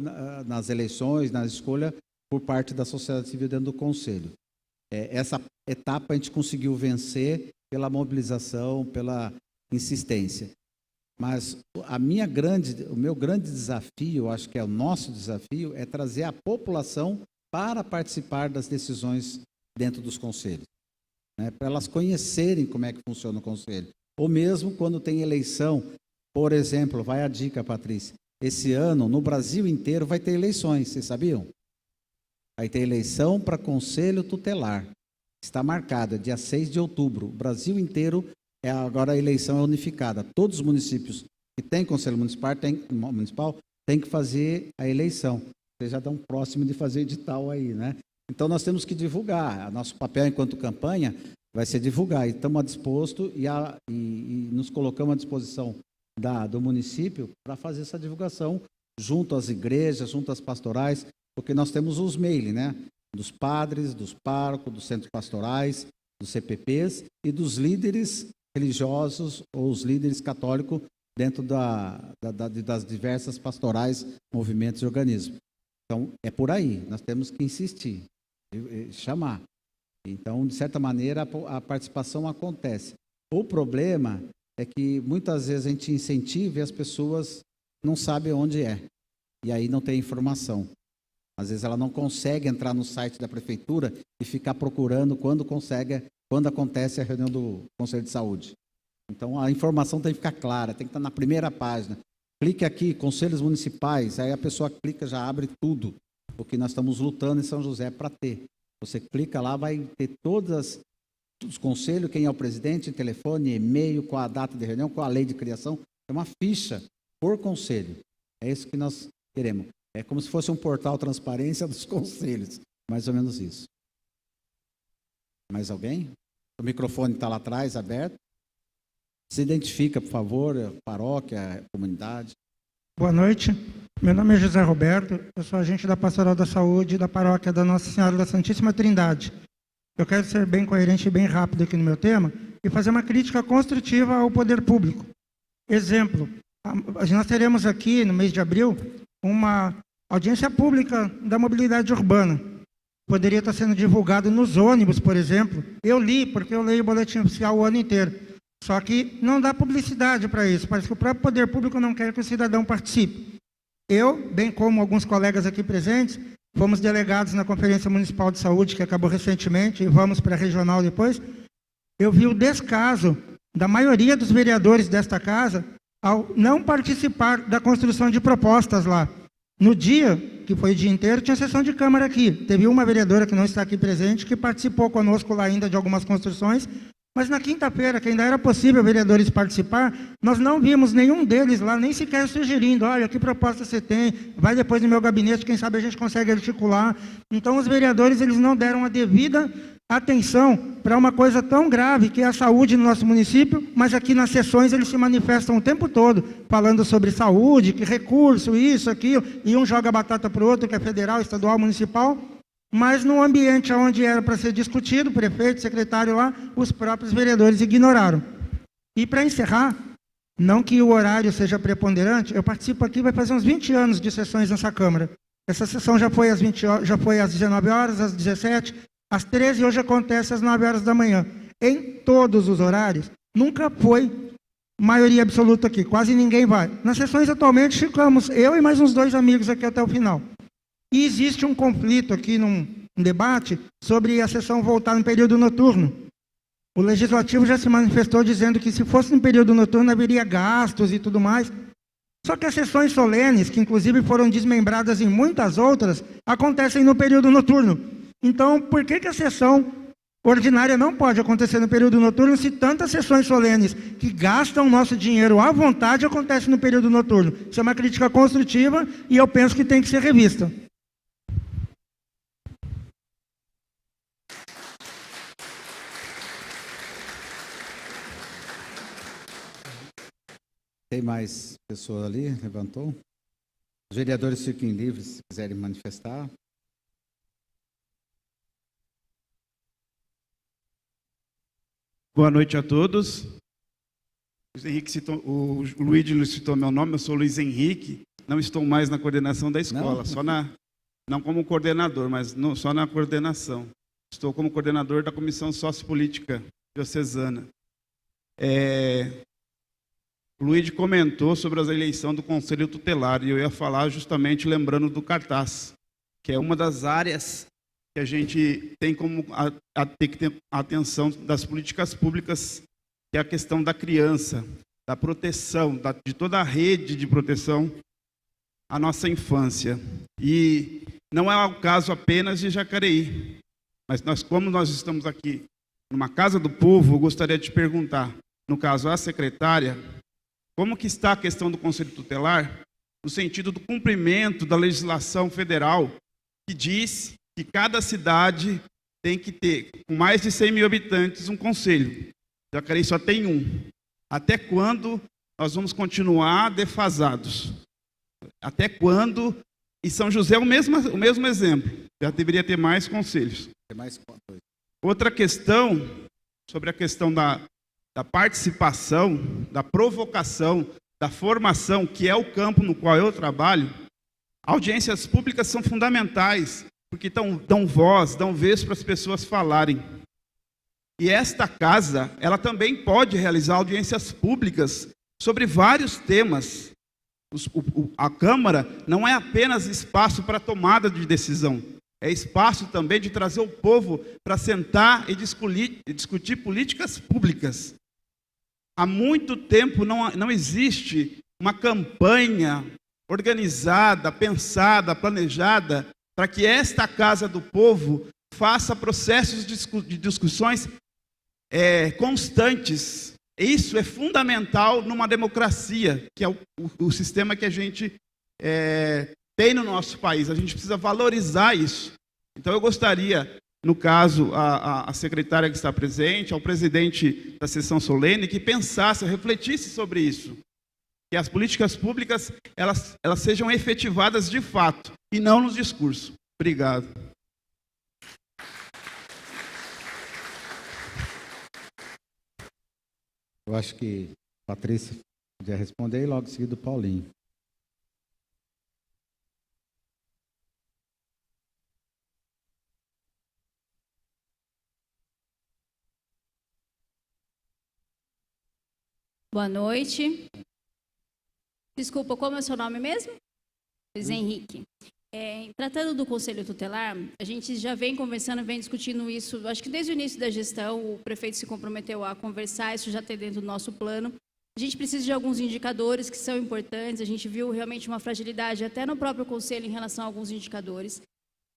nas eleições, na escolha, por parte da sociedade civil dentro do conselho. Essa etapa a gente conseguiu vencer pela mobilização, pela insistência. Mas o meu grande desafio, acho que é o nosso desafio, é trazer a população para participar das decisões dentro dos conselhos, né? Para elas conhecerem como é que funciona o conselho. Ou mesmo quando tem eleição, por exemplo, vai a dica, Patrícia, esse ano, no Brasil inteiro, vai ter eleições, vocês sabiam? Vai ter eleição para conselho tutelar. Está marcada, dia 6 de outubro. O Brasil inteiro, agora a eleição é unificada. Todos os municípios que têm conselho municipal têm que fazer a eleição. Vocês já estão próximos de fazer edital aí, né? Então, nós temos que divulgar. Nosso papel enquanto campanha vai ser divulgar. E estamos dispostos e nos colocamos à disposição do município para fazer essa divulgação junto às igrejas, junto às pastorais, porque nós temos os mails, né? Dos padres, dos párocos, dos centros pastorais, dos CPPs e dos líderes religiosos ou os líderes católicos dentro das diversas pastorais, movimentos e organismos. Então, é por aí, nós temos que insistir, chamar. Então, de certa maneira, a participação acontece. O problema é que muitas vezes a gente incentiva e as pessoas não sabem onde é. E aí não tem informação. Às vezes ela não consegue entrar no site da prefeitura e ficar procurando quando acontece a reunião do Conselho de Saúde. Então, a informação tem que ficar clara, tem que estar na primeira página. Clique aqui, conselhos municipais, aí a pessoa clica, já abre tudo, o que nós estamos lutando em São José para ter. Você clica lá, vai ter todos os conselhos, quem é o presidente, telefone, e-mail, qual a data de reunião, qual a lei de criação. É uma ficha por conselho. É isso que nós queremos. É como se fosse um portal transparência dos conselhos. Mais ou menos isso. Mais alguém? O microfone está lá atrás, aberto. Se identifica, por favor, paróquia, comunidade. Boa noite. Meu nome é José Roberto. Eu sou agente da Pastoral da Saúde da paróquia da Nossa Senhora da Santíssima Trindade. Eu quero ser bem coerente e bem rápido aqui no meu tema e fazer uma crítica construtiva ao poder público. Exemplo, nós teremos aqui, no mês de abril, uma audiência pública da mobilidade urbana. Poderia estar sendo divulgado nos ônibus, por exemplo. Eu li, porque eu leio o boletim oficial o ano inteiro. Só que não dá publicidade para isso. Parece que o próprio poder público não quer que o cidadão participe. Eu, bem como alguns colegas aqui presentes, fomos delegados na Conferência Municipal de Saúde, que acabou recentemente, e vamos para a regional depois. Eu vi o descaso da maioria dos vereadores desta casa ao não participar da construção de propostas lá. No dia, que foi o dia inteiro, tinha sessão de Câmara aqui. Teve uma vereadora que não está aqui presente, que participou conosco lá ainda de algumas construções, mas na quinta-feira, que ainda era possível vereadores participar, nós não vimos nenhum deles lá, nem sequer sugerindo, olha, que proposta você tem, vai depois no meu gabinete, quem sabe a gente consegue articular. Então, os vereadores, eles não deram a devida atenção para uma coisa tão grave que é a saúde no nosso município, mas aqui nas sessões eles se manifestam o tempo todo, falando sobre saúde, que recurso, isso, aquilo, e um joga batata para o outro, que é federal, estadual, municipal, mas no ambiente onde era para ser discutido, prefeito, secretário lá, os próprios vereadores ignoraram. E para encerrar, não que o horário seja preponderante, eu participo aqui, vai fazer uns 20 anos de sessões nessa Câmara. Essa sessão já foi às 19 horas, às 17, às 13, hoje acontece às 9 horas da manhã. Em todos os horários, nunca foi maioria absoluta aqui, quase ninguém vai. Nas sessões atualmente ficamos eu e mais uns 2 amigos aqui até o final. E existe um conflito aqui, num debate, sobre a sessão voltar no período noturno. O Legislativo já se manifestou dizendo que se fosse no período noturno haveria gastos e tudo mais. Só que as sessões solenes, que inclusive foram desmembradas em muitas outras, acontecem no período noturno. Então, por que a sessão ordinária não pode acontecer no período noturno se tantas sessões solenes que gastam nosso dinheiro à vontade acontecem no período noturno? Isso é uma crítica construtiva e eu penso que tem que ser revista. Tem mais pessoas ali? Levantou? Os vereadores fiquem livres se quiserem manifestar. Boa noite a todos. O Luigi citou meu nome, eu sou Luiz Henrique, não estou mais na coordenação da escola, não como coordenador, mas só na coordenação. Estou como coordenador da Comissão Sociopolítica Diocesana. O Luigi comentou sobre a eleição do Conselho Tutelar, e eu ia falar justamente lembrando do cartaz, que é uma das áreas que a gente tem como ter que ter atenção das políticas públicas, que é a questão da criança, da proteção, de toda a rede de proteção à nossa infância. E não é o caso apenas de Jacareí, mas como nós estamos aqui numa Casa do Povo, eu gostaria de perguntar, no caso, à secretária, como que está a questão do Conselho Tutelar, no sentido do cumprimento da legislação federal, que diz que cada cidade tem que ter, com mais de 100 mil habitantes, um conselho. Jacareí só tem um. Até quando nós vamos continuar defasados? Até quando? E São José é o mesmo exemplo. Já deveria ter mais conselhos. Outra questão, sobre a questão da participação, da provocação, da formação, que é o campo no qual eu trabalho, audiências públicas são fundamentais, porque dão voz, dão vez para as pessoas falarem. E esta casa, ela também pode realizar audiências públicas sobre vários temas. A Câmara não é apenas espaço para tomada de decisão, é espaço também de trazer o povo para sentar e discutir políticas públicas. Há muito tempo não existe uma campanha organizada, pensada, planejada, para que esta Casa do Povo faça processos de discussões constantes. Isso é fundamental numa democracia, que é o sistema que a gente tem no nosso país. A gente precisa valorizar isso. Então, eu gostaria, no caso, a secretária que está presente, ao presidente da sessão solene, que pensasse, refletisse sobre isso. Que as políticas públicas elas sejam efetivadas de fato, e não nos discursos. Obrigado. Eu acho que a Patrícia podia responder e logo em seguida o Paulinho. Boa noite. Desculpa, como é o seu nome mesmo? Luiz Henrique. Tratando do Conselho Tutelar, a gente já vem conversando, vem discutindo isso, acho que desde o início da gestão, o prefeito se comprometeu a conversar, isso já está dentro do nosso plano. A gente precisa de alguns indicadores que são importantes, a gente viu realmente uma fragilidade até no próprio Conselho em relação a alguns indicadores.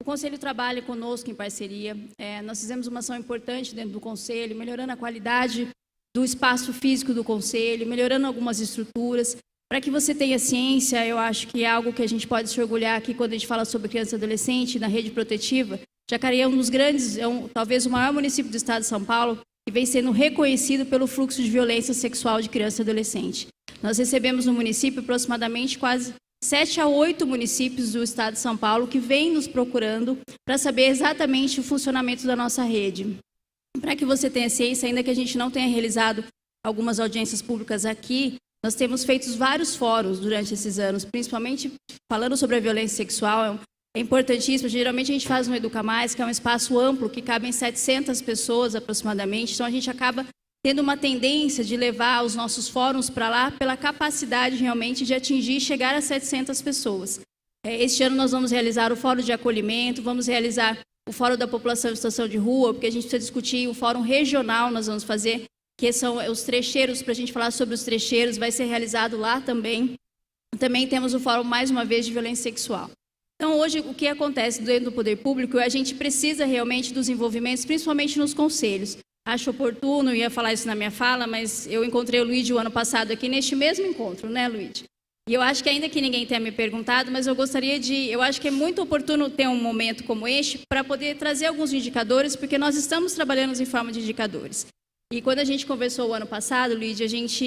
O Conselho trabalha conosco em parceria, nós fizemos uma ação importante dentro do Conselho, melhorando a qualidade do espaço físico do Conselho, melhorando algumas estruturas. Para que você tenha ciência, eu acho que é algo que a gente pode se orgulhar aqui quando a gente fala sobre criança e adolescente na rede protetiva. Jacareí é um dos grandes, talvez o maior município do estado de São Paulo, que vem sendo reconhecido pelo fluxo de violência sexual de criança e adolescente. Nós recebemos no município aproximadamente quase 7 a 8 municípios do estado de São Paulo que vêm nos procurando para saber exatamente o funcionamento da nossa rede. Para que você tenha ciência, ainda que a gente não tenha realizado algumas audiências públicas aqui, nós temos feito vários fóruns durante esses anos, principalmente falando sobre a violência sexual. É importantíssimo, geralmente a gente faz no Educa Mais, que é um espaço amplo, que cabem 700 pessoas aproximadamente, então a gente acaba tendo uma tendência de levar os nossos fóruns para lá pela capacidade realmente de atingir e chegar a 700 pessoas. Este ano nós vamos realizar o Fórum de Acolhimento, vamos realizar o Fórum da População em Situação de Rua, porque a gente precisa discutir o Fórum Regional, nós vamos fazer, que são os trecheiros, para a gente falar sobre os trecheiros, vai ser realizado lá também. Também temos o Fórum, mais uma vez, de Violência Sexual. Então, hoje, o que acontece dentro do poder público, a gente precisa realmente dos envolvimentos, principalmente nos conselhos. Acho oportuno, ia falar isso na minha fala, mas eu encontrei o Luigi o ano passado aqui neste mesmo encontro, né, Luigi? E eu acho que ainda que ninguém tenha me perguntado, mas eu gostaria eu acho que é muito oportuno ter um momento como este para poder trazer alguns indicadores, porque nós estamos trabalhando em forma de indicadores. E quando a gente conversou o ano passado, Luigi, a gente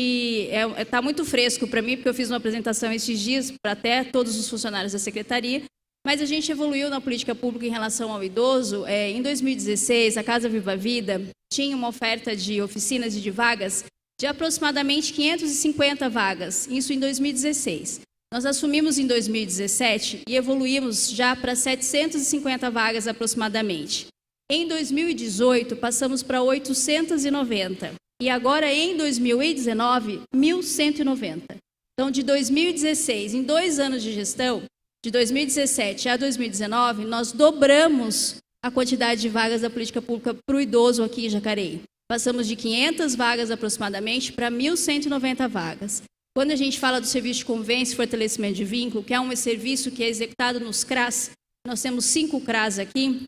está muito fresco para mim, porque eu fiz uma apresentação esses dias para até todos os funcionários da secretaria, mas a gente evoluiu na política pública em relação ao idoso. Em 2016, a Casa Viva a Vida tinha uma oferta de oficinas e de vagas de aproximadamente 550 vagas, isso em 2016. Nós assumimos em 2017 e evoluímos já para 750 vagas aproximadamente. Em 2018, passamos para 890. E agora, em 2019, 1.190. Então, de 2016, em 2 anos de gestão, de 2017 a 2019, nós dobramos a quantidade de vagas da política pública para o idoso aqui em Jacareí. Passamos de 500 vagas aproximadamente para 1.190 vagas. Quando a gente fala do serviço de convênio e fortalecimento de vínculo, que é um serviço que é executado nos CRAS, nós temos 5 CRAS aqui,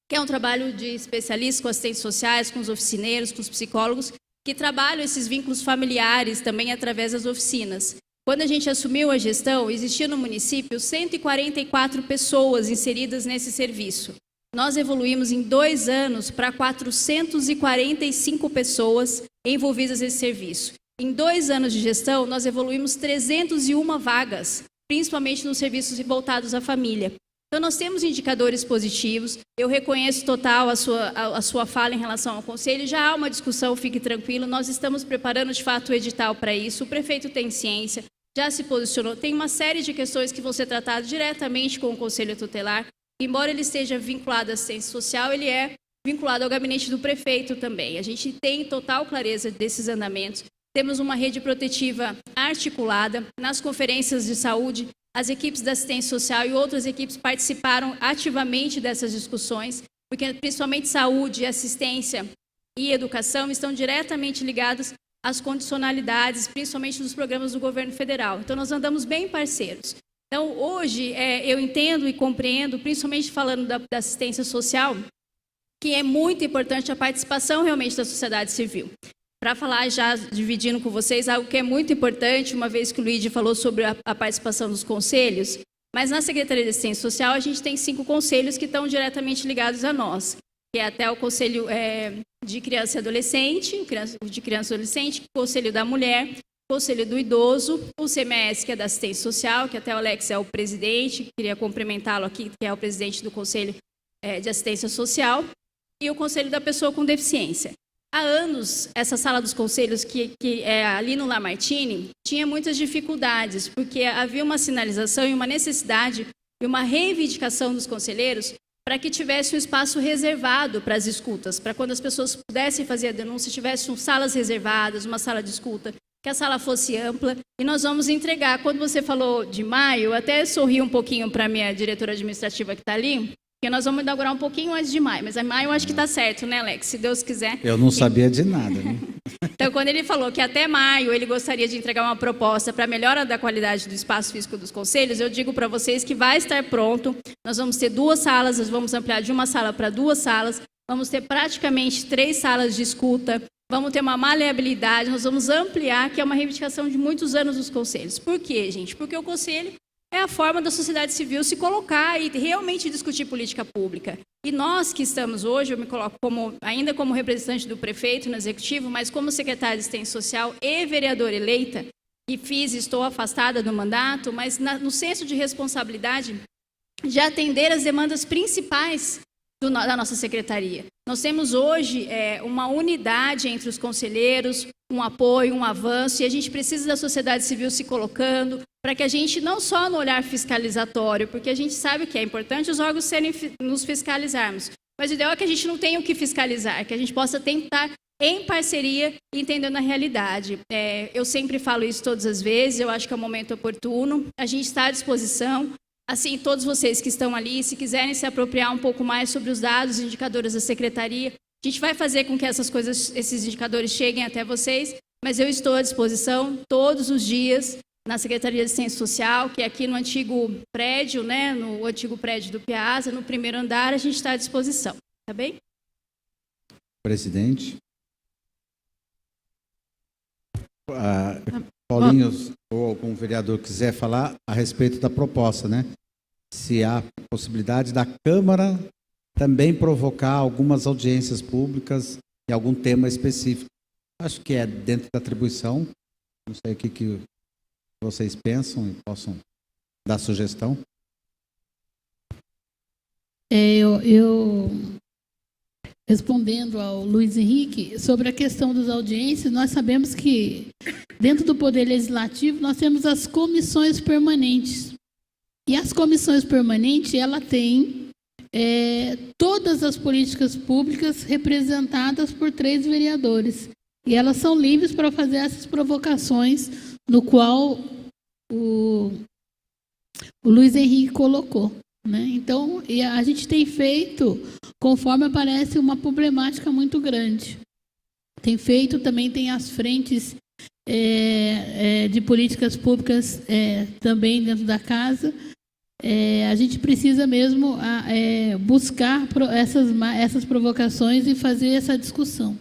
que é um trabalho de especialistas com assistentes sociais, com os oficineiros, com os psicólogos, que trabalham esses vínculos familiares também através das oficinas. Quando a gente assumiu a gestão, existia no município 144 pessoas inseridas nesse serviço. Nós evoluímos em 2 anos para 445 pessoas envolvidas nesse serviço. Em 2 anos de gestão, nós evoluímos 301 vagas, principalmente nos serviços voltados à família. Então, nós temos indicadores positivos. Eu reconheço total a sua fala em relação ao conselho. Já há uma discussão, fique tranquilo. Nós estamos preparando, de fato, o edital para isso. O prefeito tem ciência, já se posicionou. Tem uma série de questões que vão ser tratadas diretamente com o conselho tutelar. Embora ele esteja vinculado à assistência social, ele é vinculado ao gabinete do prefeito também. A gente tem total clareza desses andamentos. Temos uma rede protetiva articulada nas conferências de saúde. As equipes da assistência social e outras equipes participaram ativamente dessas discussões, porque principalmente saúde, assistência e educação estão diretamente ligados às condicionalidades, principalmente dos programas do governo federal. Então, nós andamos bem parceiros. Então, hoje, eu entendo e compreendo, principalmente falando da assistência social, que é muito importante a participação realmente da sociedade civil. Para falar já, dividindo com vocês, algo que é muito importante, uma vez que o Luigi falou sobre a participação dos conselhos, mas na Secretaria de Assistência Social a gente tem 5 conselhos que estão diretamente ligados a nós, que é até o Conselho de Criança e Adolescente, o Conselho da Mulher, o Conselho do Idoso, o CMS, que é da Assistência Social, que até o Alex é o presidente, queria cumprimentá-lo aqui, que é o presidente do Conselho de Assistência Social, e o Conselho da Pessoa com Deficiência. Há anos, essa sala dos conselhos, que é ali no Lamartine, tinha muitas dificuldades, porque havia uma sinalização e uma necessidade e uma reivindicação dos conselheiros para que tivesse um espaço reservado para as escutas, para quando as pessoas pudessem fazer a denúncia, tivessem salas reservadas, uma sala de escuta, que a sala fosse ampla, e nós vamos entregar. Quando você falou de maio, eu até sorri um pouquinho para a minha diretora administrativa que está ali, porque nós vamos inaugurar um pouquinho antes de maio, mas a maio eu acho que está certo, né, Alex? Se Deus quiser. Eu não sabia de nada, né? Então, quando ele falou que até maio ele gostaria de entregar uma proposta para a melhora da qualidade do espaço físico dos conselhos, eu digo para vocês que vai estar pronto. Nós vamos ter 2 salas, nós vamos ampliar de 1 sala para 2 salas, vamos ter praticamente 3 salas de escuta, vamos ter uma maleabilidade, nós vamos ampliar, que é uma reivindicação de muitos anos dos conselhos. Por quê, gente? Porque o conselho é a forma da sociedade civil se colocar e realmente discutir política pública. E nós que estamos hoje, eu me coloco ainda como representante do prefeito no executivo, mas como secretária de assistência social e vereadora eleita, e estou afastada do mandato, mas no senso de responsabilidade de atender as demandas principais da nossa secretaria. Nós temos hoje uma unidade entre os conselheiros, um apoio, um avanço, e a gente precisa da sociedade civil se colocando, para que a gente não só no olhar fiscalizatório, porque a gente sabe que é importante os órgãos nos fiscalizarmos, mas o ideal é que a gente não tenha o que fiscalizar, que a gente possa tentar em parceria, entendendo a realidade. Eu sempre falo isso todas as vezes, eu acho que é um momento oportuno, a gente está à disposição, assim, todos vocês que estão ali, se quiserem se apropriar um pouco mais sobre os dados e indicadores da secretaria, a gente vai fazer com que esses indicadores cheguem até vocês, mas eu estou à disposição todos os dias na Secretaria de Assistência Social, que é aqui no antigo prédio, né, no antigo prédio do Piazza, no 1º andar, a gente está à disposição, tá bem? Presidente. Paulinho, ou algum vereador quiser falar a respeito da proposta, né? Se há possibilidade da Câmara também provocar algumas audiências públicas em algum tema específico. Acho que é dentro da atribuição. Não sei o que vocês pensam e possam dar sugestão. Eu respondendo ao Luiz Henrique, sobre a questão das audiências, nós sabemos que dentro do Poder Legislativo nós temos as comissões permanentes. E as comissões permanentes, ela tem todas as políticas públicas representadas por 3 vereadores. E elas são livres para fazer essas provocações no qual o Luiz Henrique colocou. Né? Então, a gente tem feito, conforme aparece, uma problemática muito grande. Tem feito, também tem as frentes de políticas públicas também dentro da casa. A gente precisa mesmo buscar essas provocações e fazer essa discussão.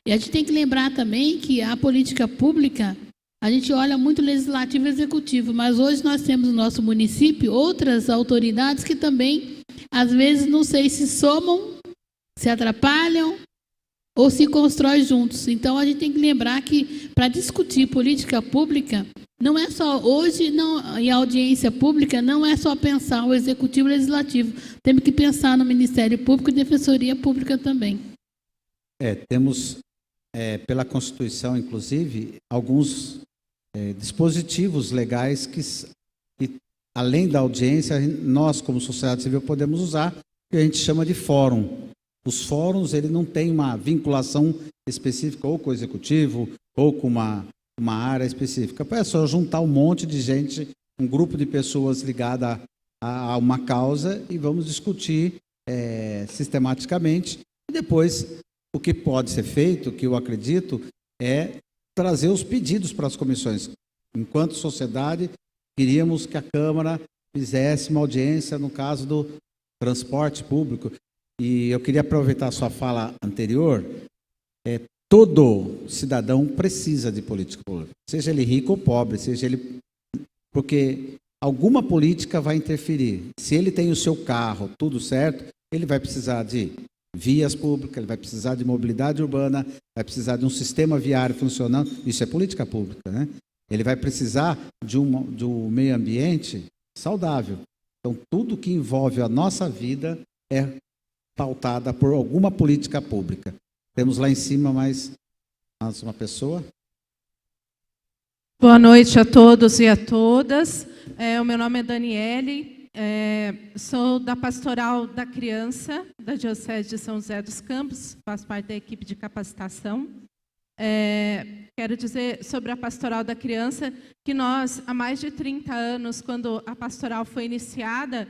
E a gente tem que lembrar também que a política pública, a gente olha muito legislativo e executivo, mas hoje nós temos no nosso município outras autoridades que também, às vezes, não sei se somam, se atrapalham ou se constroem juntos. Então, a gente tem que lembrar que, para discutir política pública, não é só hoje, não, em audiência pública, não é só pensar o executivo e o legislativo. Temos que pensar no Ministério Público e Defensoria Pública também. Temos, pela Constituição, inclusive, alguns dispositivos legais que, além da audiência, nós, como sociedade civil, podemos usar, que a gente chama de fórum. Os fóruns, ele não tem uma vinculação específica ou com o executivo ou com uma área específica. É só juntar um monte de gente, um grupo de pessoas ligada a uma causa e vamos discutir sistematicamente. E depois, o que pode ser feito, que eu acredito, é trazer os pedidos para as comissões. Enquanto sociedade, queríamos que a Câmara fizesse uma audiência no caso do transporte público. E eu queria aproveitar a sua fala anterior. Todo cidadão precisa de política pública, seja ele rico ou pobre, seja ele... Porque alguma política vai interferir. Se ele tem o seu carro, tudo certo, ele vai precisar de vias públicas, ele vai precisar de mobilidade urbana, vai precisar de um sistema viário funcionando. Isso é política pública, né? Ele vai precisar de um meio ambiente saudável. Então, tudo que envolve a nossa vida é pautada por alguma política pública. Temos lá em cima mais uma pessoa. Boa noite a todos e a todas. O meu nome é Daniele, sou da Pastoral da Criança, da Diocese de São José dos Campos, faço parte da equipe de capacitação. Quero dizer sobre a Pastoral da Criança que nós, há mais de 30 anos, quando a pastoral foi iniciada,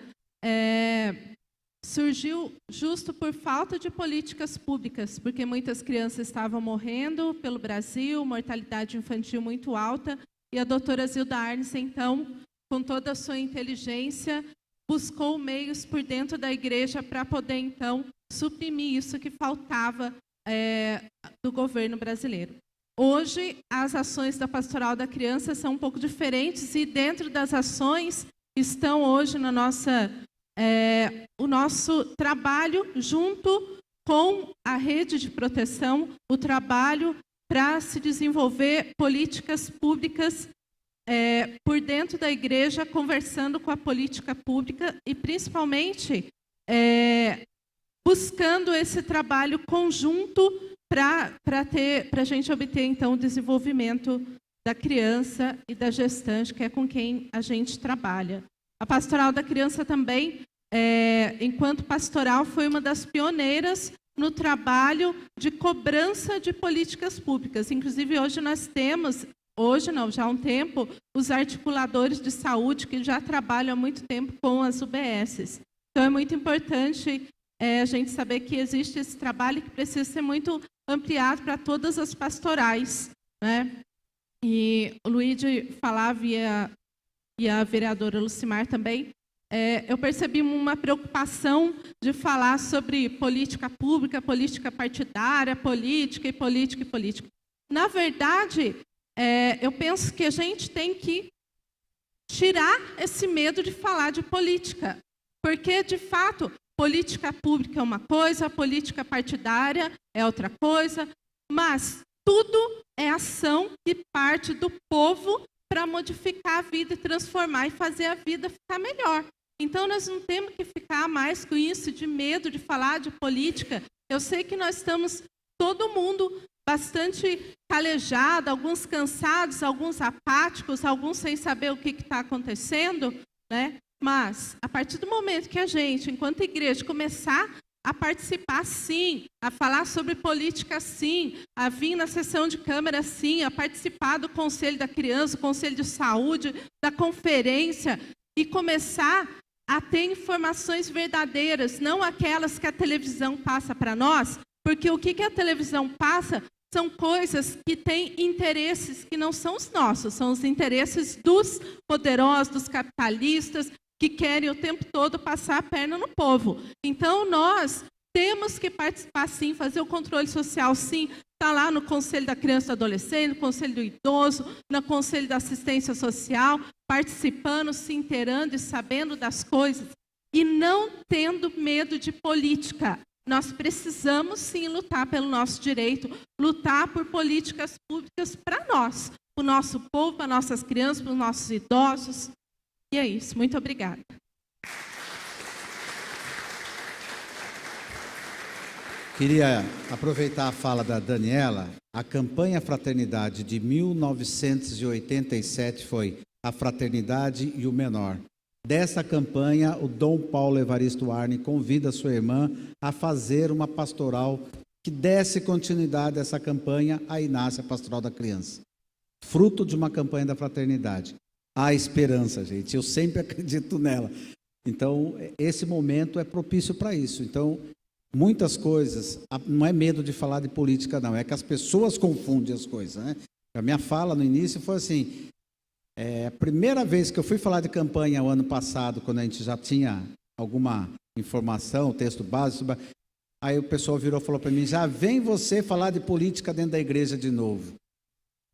surgiu justo por falta de políticas públicas, porque muitas crianças estavam morrendo pelo Brasil, mortalidade infantil muito alta, e a doutora Zilda Arnes, então, com toda a sua inteligência, buscou meios por dentro da igreja para poder, então, suprimir isso que faltava do governo brasileiro. Hoje, as ações da Pastoral da Criança são um pouco diferentes e dentro das ações estão hoje na nossa... o nosso trabalho junto com a rede de proteção, o trabalho para se desenvolver políticas públicas por dentro da igreja, conversando com a política pública e, principalmente, buscando esse trabalho conjunto para a gente obter, então, o desenvolvimento da criança e da gestante, que é com quem a gente trabalha. A Pastoral da Criança também, enquanto pastoral, foi uma das pioneiras no trabalho de cobrança de políticas públicas. Inclusive, hoje nós temos, hoje não, já há um tempo, os articuladores de saúde que já trabalham há muito tempo com as UBSs. Então, é muito importante a gente saber que existe esse trabalho que precisa ser muito ampliado para todas as pastorais, né? E o Luigi falava e a vereadora Lucimar também, eu percebi uma preocupação de falar sobre política pública, política partidária, política e política e política. Na verdade, eu penso que a gente tem que tirar esse medo de falar de política, porque, de fato, política pública é uma coisa, política partidária é outra coisa, mas tudo é ação que parte do povo para modificar a vida e transformar e fazer a vida ficar melhor. Então, nós não temos que ficar mais com isso, de medo de falar de política. Eu sei que nós estamos, todo mundo, bastante calejado, alguns cansados, alguns apáticos, alguns sem saber o que está acontecendo, né? Mas, a partir do momento que a gente, enquanto igreja, começar a participar, sim, a falar sobre política, sim, a vir na sessão de Câmara, sim, a participar do Conselho da Criança, do Conselho de Saúde, da conferência, e começar a ter informações verdadeiras, não aquelas que a televisão passa para nós, porque o que a televisão passa são coisas que têm interesses que não são os nossos, são os interesses dos poderosos, dos capitalistas, que querem o tempo todo passar a perna no povo. Então, nós temos que participar, sim, fazer o controle social, sim, estar lá no Conselho da Criança e do Adolescente, no Conselho do Idoso, no Conselho da Assistência Social, participando, se inteirando e sabendo das coisas, e não tendo medo de política. Nós precisamos, sim, lutar pelo nosso direito, lutar por políticas públicas para nós, para o nosso povo, para nossas crianças, para os nossos idosos. E é isso. Muito obrigada. Queria aproveitar a fala da Daniela. A campanha Fraternidade de 1987 foi a fraternidade e o menor. Dessa campanha, o Dom Paulo Evaristo Arne convida a sua irmã a fazer uma pastoral que desse continuidade a essa campanha, aí nasce a Pastoral da Criança. Fruto de uma campanha da fraternidade. Há esperança, gente. Eu sempre acredito nela. Então, esse momento é propício para isso. Então, muitas coisas, não é medo de falar de política, não. É que as pessoas confundem as coisas, né? A minha fala no início foi assim, a primeira vez que eu fui falar de campanha o ano passado, quando a gente já tinha alguma informação, texto básico, aí o pessoal virou e falou para mim, já vem você falar de política dentro da igreja de novo.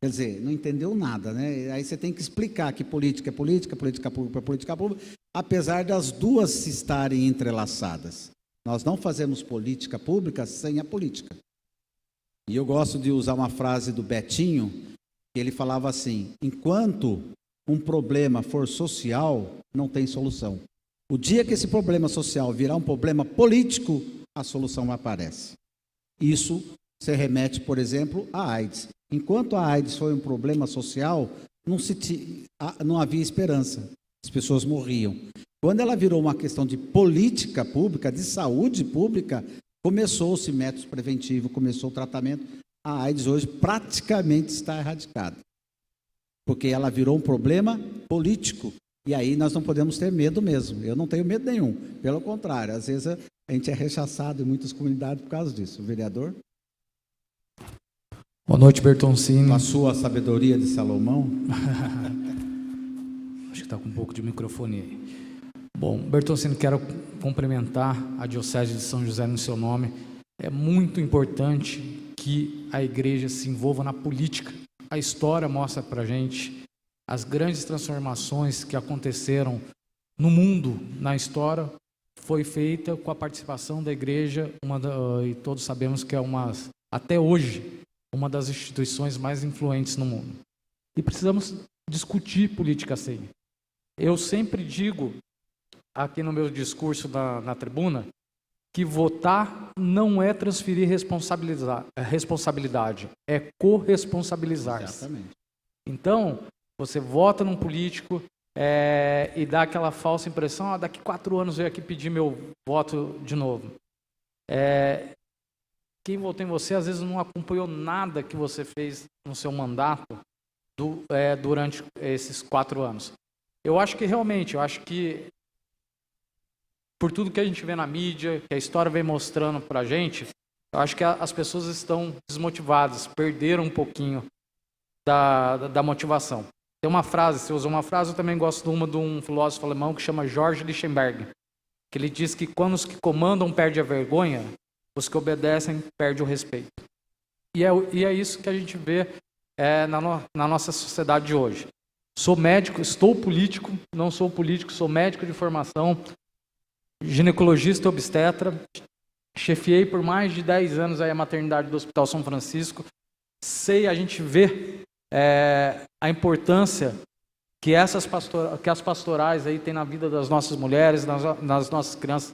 Quer dizer, não entendeu nada, né? Aí você tem que explicar que política é política, política pública é política pública, apesar das duas estarem entrelaçadas. Nós não fazemos política pública sem a política. E eu gosto de usar uma frase do Betinho, que ele falava assim, enquanto um problema for social, não tem solução. O dia que esse problema social virar um problema político, a solução aparece. Isso se remete, por exemplo, à AIDS. Enquanto a AIDS foi um problema social, não havia esperança. As pessoas morriam. Quando ela virou uma questão de política pública, de saúde pública, começou-se métodos preventivos, começou o tratamento. A AIDS hoje praticamente está erradicada. Porque ela virou um problema político. E aí nós não podemos ter medo mesmo. Eu não tenho medo nenhum. Pelo contrário, às vezes a gente é rechaçado em muitas comunidades por causa disso. O vereador? Boa noite, Bertoncini. Com a sua sabedoria de Salomão. Acho que está com um pouco de microfone aí. Bom, Bertoncini, quero cumprimentar a Diocese de São José no seu nome. É muito importante que a igreja se envolva na política. A história mostra para a gente as grandes transformações que aconteceram no mundo, na história, foi feita com a participação da igreja, e todos sabemos que é até hoje, uma das instituições mais influentes no mundo. E precisamos discutir política sim. Eu sempre digo, aqui no meu discurso na tribuna, que votar não é transferir responsabilidade, é corresponsabilizar-se. Exatamente. Então, você vota num político e dá aquela falsa impressão, daqui 4 anos eu venho aqui pedir meu voto de novo. Quem votou em você, às vezes, não acompanhou nada que você fez no seu mandato durante esses 4 anos. Eu acho que realmente, por tudo que a gente vê na mídia, que a história vem mostrando para a gente, eu acho que as pessoas estão desmotivadas, perderam um pouquinho da motivação. Tem uma frase, você usou uma frase, eu também gosto de um filósofo alemão que chama George Lichtenberg, que ele diz que quando os que comandam perdem a vergonha, os que obedecem perdem o respeito. E é isso que a gente vê na nossa sociedade de hoje. Sou médico, estou político, não sou político, sou médico de formação, ginecologista e obstetra, chefiei por mais de 10 anos a maternidade do Hospital São Francisco. A gente vê a importância que as pastorais aí têm na vida das nossas mulheres, nas nossas crianças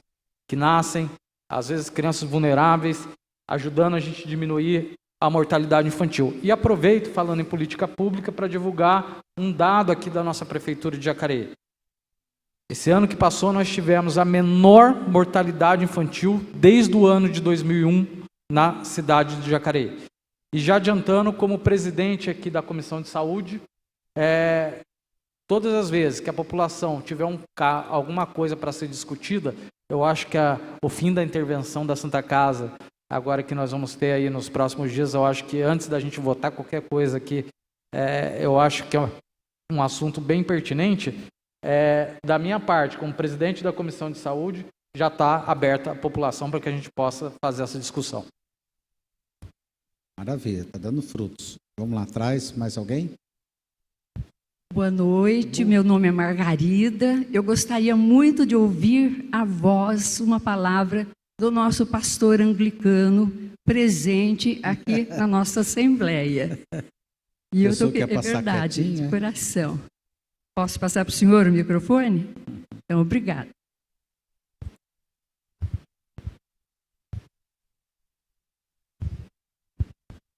que nascem, às vezes crianças vulneráveis, ajudando a gente a diminuir a mortalidade infantil. E aproveito, falando em política pública, para divulgar um dado aqui da nossa Prefeitura de Jacareí. Esse ano que passou, nós tivemos a menor mortalidade infantil desde o ano de 2001 na cidade de Jacareí. E já adiantando, como presidente aqui da Comissão de Saúde, todas as vezes que a população tiver alguma coisa para ser discutida, eu acho que o fim da intervenção da Santa Casa, agora que nós vamos ter aí nos próximos dias, eu acho que antes da gente votar qualquer coisa aqui, eu acho que é um assunto bem pertinente. Da minha parte, como presidente da Comissão de Saúde, já está aberta a população para que a gente possa fazer essa discussão. Maravilha, está dando frutos. Vamos lá atrás, mais alguém? Boa noite, meu nome é Margarida. Eu gostaria muito de ouvir a voz, uma palavra do nosso pastor anglicano presente aqui na nossa Assembleia. E eu estou é verdade, de coração. Posso passar para o senhor o microfone? Então, obrigada.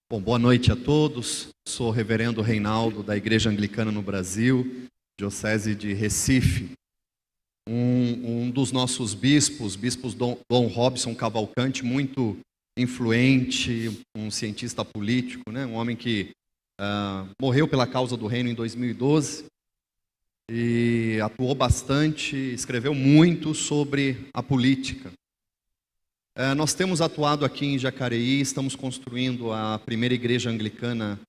Bom, boa noite a todos. Sou o reverendo Reinaldo, da Igreja Anglicana no Brasil, Diocese de Recife. Um dos nossos bispos Dom Robson Cavalcante, muito influente, um cientista político, né? Um homem que morreu pela causa do reino em 2012 e atuou bastante, escreveu muito sobre a política. Nós temos atuado aqui em Jacareí, estamos construindo a primeira igreja anglicana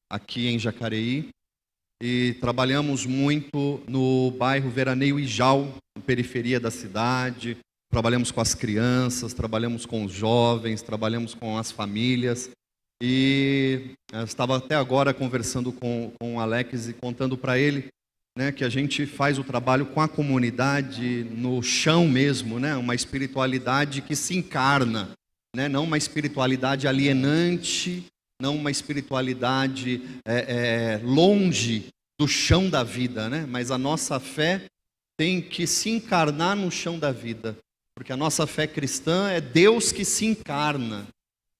aqui em Jacareí e trabalhamos muito no bairro Veraneio Ijau, na periferia da cidade. Trabalhamos com as crianças, trabalhamos com os jovens, trabalhamos com as famílias e eu estava até agora conversando com o Alex e contando para ele, né, que a gente faz o trabalho com a comunidade no chão mesmo, né, uma espiritualidade que se encarna, né, não uma espiritualidade alienante, não uma espiritualidade longe do chão da vida, né, mas a nossa fé tem que se encarnar no chão da vida, porque a nossa fé cristã é Deus que se encarna,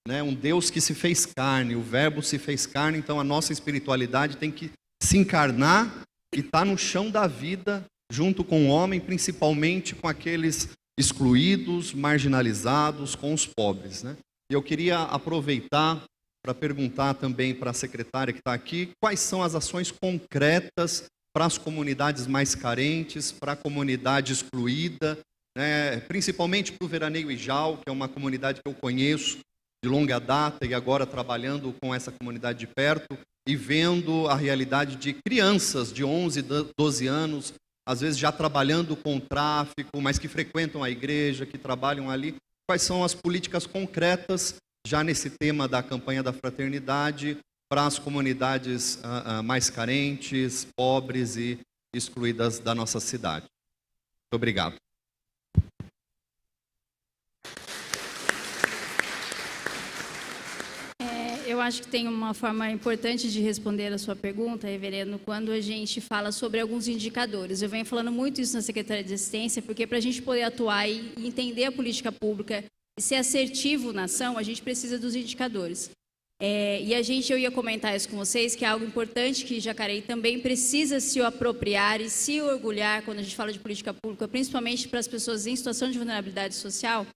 né, um Deus que se fez carne, o Verbo se fez carne, então a nossa espiritualidade tem que se encarnar e está no chão da vida, junto com o homem, principalmente com aqueles excluídos, marginalizados, com os pobres, né? E eu queria aproveitar para perguntar também para a secretária que está aqui, quais são as ações concretas para as comunidades mais carentes, para a comunidade excluída, né? Principalmente para o Veraneio Ijau, que é uma comunidade que eu conheço de longa data e agora trabalhando com essa comunidade de perto, e vendo a realidade de crianças de 11, 12 anos, às vezes já trabalhando com o tráfico, mas que frequentam a igreja, que trabalham ali. Quais são as políticas concretas, já nesse tema da campanha da fraternidade, para as comunidades mais carentes, pobres e excluídas da nossa cidade? Muito obrigado. Eu acho que tem uma forma importante de responder a sua pergunta, reverendo, quando a gente fala sobre alguns indicadores. Eu venho falando muito isso na Secretaria de Assistência, porque para a gente poder atuar e entender a política pública e ser assertivo na ação, a gente precisa dos indicadores. Eu ia comentar isso com vocês, que é algo importante que Jacareí também precisa se apropriar e se orgulhar quando a gente fala de política pública, principalmente para as pessoas em situação de vulnerabilidade social.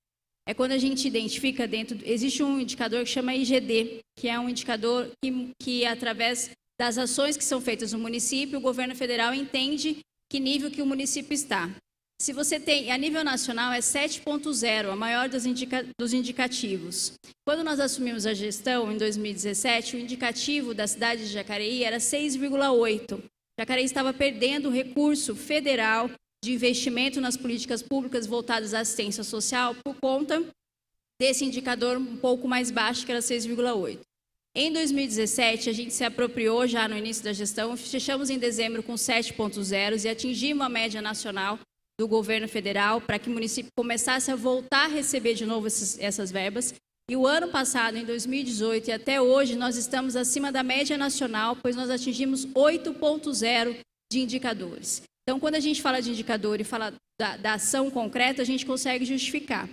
É quando a gente identifica existe um indicador que chama IGD, que é um indicador que através das ações que são feitas no município, o governo federal entende que nível que o município está. Se você tem, a nível nacional é 7.0, a maior dos indicativos. Quando nós assumimos a gestão, em 2017, o indicativo da cidade de Jacareí era 6,8. Jacareí estava perdendo recurso federal de investimento nas políticas públicas voltadas à assistência social por conta desse indicador um pouco mais baixo, que era 6,8. Em 2017, a gente se apropriou já no início da gestão, fechamos em dezembro com 7.0 e atingimos a média nacional do governo federal para que o município começasse a voltar a receber de novo essas verbas. E o ano passado, em 2018 e até hoje, nós estamos acima da média nacional, pois nós atingimos 8.0 de indicadores. Então, quando a gente fala de indicador e fala da ação concreta, a gente consegue justificar,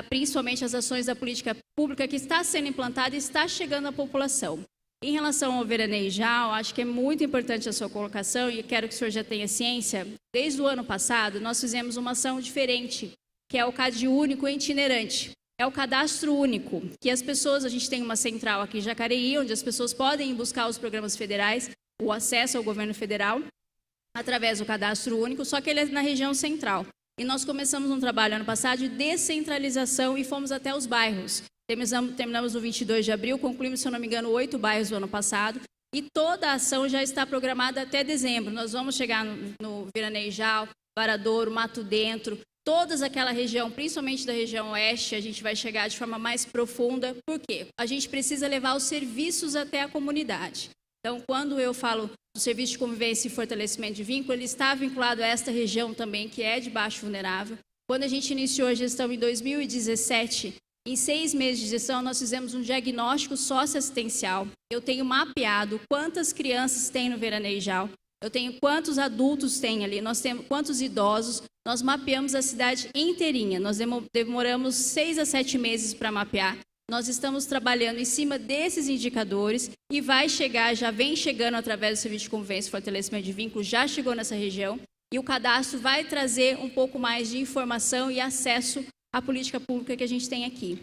principalmente as ações da política pública que está sendo implantada e está chegando à população. Em relação ao veranejal, acho que é muito importante a sua colocação e quero que o senhor já tenha ciência. Desde o ano passado, nós fizemos uma ação diferente, que é o CAD único itinerante. É o cadastro único, que as pessoas, a gente tem uma central aqui em Jacareí, onde as pessoas podem buscar os programas federais, o acesso ao governo federal, através do cadastro único, só que ele é na região central. E nós começamos um trabalho ano passado de descentralização e fomos até os bairros. Terminamos no 22 de abril, concluímos, se eu não me engano, 8 bairros do ano passado. E toda a ação já está programada até dezembro. Nós vamos chegar no Veranejal, Varadouro, Mato Dentro, toda aquela região, principalmente da região oeste, a gente vai chegar de forma mais profunda. Por quê? A gente precisa levar os serviços até a comunidade. Então, quando eu falo do serviço de convivência e fortalecimento de vínculo, ele está vinculado a esta região também, que é de baixo vulnerável. Quando a gente iniciou a gestão em 2017, em 6 meses de gestão, nós fizemos um diagnóstico socioassistencial. Eu tenho mapeado quantas crianças tem no Veranejal, eu tenho quantos adultos tem ali, nós temos quantos idosos. Nós mapeamos a cidade inteirinha. Nós demoramos 6 a 7 meses para mapear. Nós estamos trabalhando em cima desses indicadores e vai chegar, já vem chegando através do Serviço de Convivência e Fortalecimento de Vínculos, já chegou nessa região. E o cadastro vai trazer um pouco mais de informação e acesso à política pública que a gente tem aqui.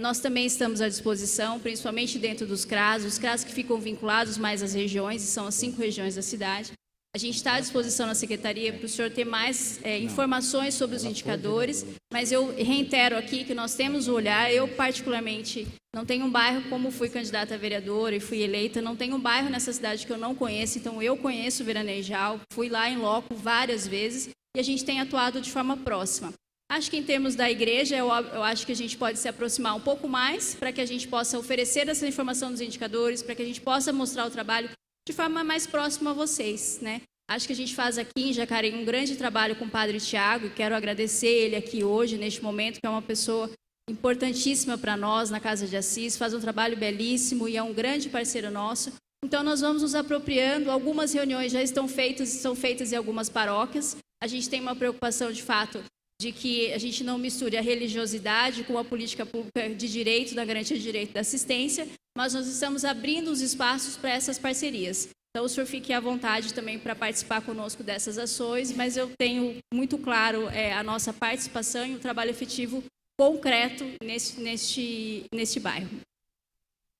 Nós também estamos à disposição, principalmente dentro dos CRAS, os CRAS que ficam vinculados mais às regiões, e são as 5 regiões da cidade. A gente está à disposição na Secretaria para o senhor ter mais informações sobre os indicadores, mas eu reitero aqui que nós temos o olhar. Eu, particularmente, não tenho um bairro, como fui candidata a vereadora e fui eleita, não tenho um bairro nessa cidade que eu não conheço, então eu conheço o Veranejal, fui lá em loco várias vezes e a gente tem atuado de forma próxima. Acho que em termos da igreja, eu acho que a gente pode se aproximar um pouco mais para que a gente possa oferecer essa informação dos indicadores, para que a gente possa mostrar o trabalho de forma mais próxima a vocês, né? Acho que a gente faz aqui em Jacareí um grande trabalho com o Padre Tiago e quero agradecer ele aqui hoje, neste momento, que é uma pessoa importantíssima para nós na Casa de Assis, faz um trabalho belíssimo e é um grande parceiro nosso. Então, nós vamos nos apropriando. Algumas reuniões já estão feitas, são feitas em algumas paróquias. A gente tem uma preocupação, de fato, de que a gente não misture a religiosidade com a política pública de direito, da garantia de direito da assistência, mas nós estamos abrindo os espaços para essas parcerias. Então, o senhor fique à vontade também para participar conosco dessas ações, mas eu tenho muito claro a nossa participação e o trabalho efetivo concreto neste bairro.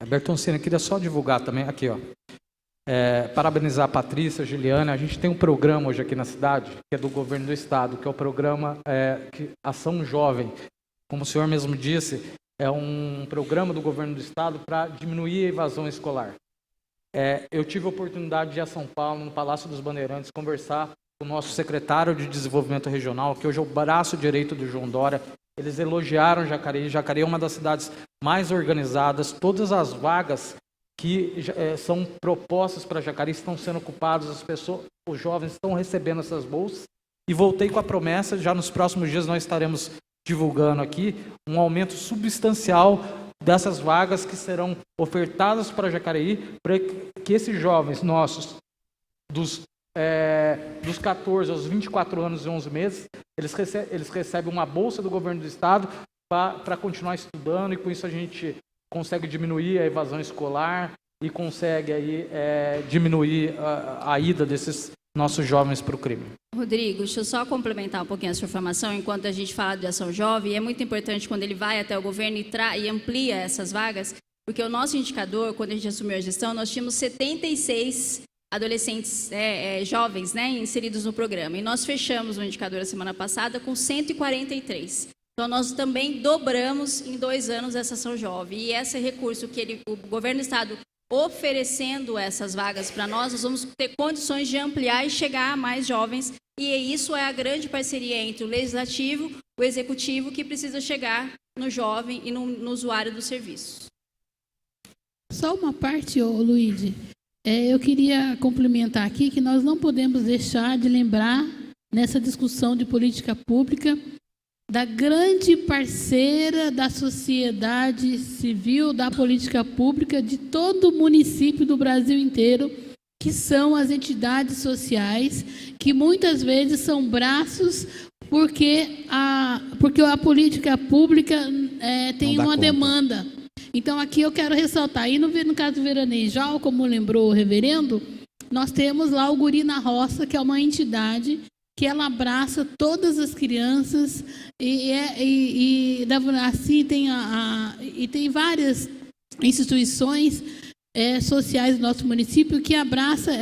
Bertoncini, queria só divulgar também, aqui, ó. Parabenizar a Patrícia, a Juliana. A gente tem um programa hoje aqui na cidade, que é do governo do estado, que é o programa Ação Jovem. Como o senhor mesmo disse, é um programa do governo do estado para diminuir a evasão escolar. Eu tive a oportunidade de ir a São Paulo, no Palácio dos Bandeirantes, conversar com o nosso secretário de Desenvolvimento Regional, que hoje é o braço direito do João Dória. Eles elogiaram Jacareí. Jacareí é uma das cidades mais organizadas. Todas as vagas que são propostas para Jacareí estão sendo ocupadas, os jovens estão recebendo essas bolsas. E voltei com a promessa, já nos próximos dias nós estaremos divulgando aqui um aumento substancial dessas vagas que serão ofertadas para Jacareí, para que esses jovens nossos, dos 14 aos 24 anos e 11 meses, eles recebem uma bolsa do governo do estado para continuar estudando, e com isso a gente consegue diminuir a evasão escolar e consegue aí, diminuir a ida desses nossos jovens para o crime. Rodrigo, deixa eu só complementar um pouquinho a sua informação. Enquanto a gente fala de ação jovem, é muito importante quando ele vai até o governo e amplia essas vagas, porque o nosso indicador, quando a gente assumiu a gestão, nós tínhamos 76 adolescentes jovens, né, inseridos no programa. E nós fechamos o indicador a semana passada com 143. Então, nós também dobramos em 2 anos essa ação jovem. E esse recurso que o governo do estado oferecendo essas vagas para nós vamos ter condições de ampliar e chegar a mais jovens. E isso é a grande parceria entre o legislativo, o executivo, que precisa chegar no jovem e no usuário dos serviços. Só uma parte, Luíde. Eu queria complementar aqui que nós não podemos deixar de lembrar, nessa discussão de política pública, da grande parceira da sociedade civil, da política pública, de todo o município do Brasil inteiro, que são as entidades sociais, que muitas vezes são braços, porque a política pública tem uma demanda. Então, aqui eu quero ressaltar, e no caso do Veranejal, como lembrou o reverendo, nós temos lá o Guri na Roça, que é uma entidade que ela abraça todas as crianças, assim tem várias instituições sociais do nosso município que abraça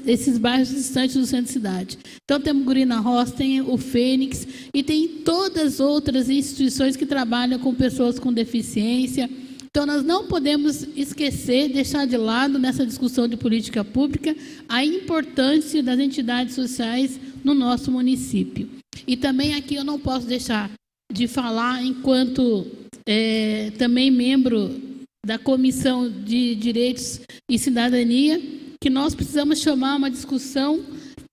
esses bairros distantes do centro de cidade. Então, temos o Guri na Roça, tem o Fênix e tem todas as outras instituições que trabalham com pessoas com deficiência. Então, nós não podemos esquecer, deixar de lado nessa discussão de política pública a importância das entidades sociais no nosso município. E também aqui eu não posso deixar de falar, enquanto também membro da Comissão de Direitos e Cidadania, que nós precisamos chamar uma discussão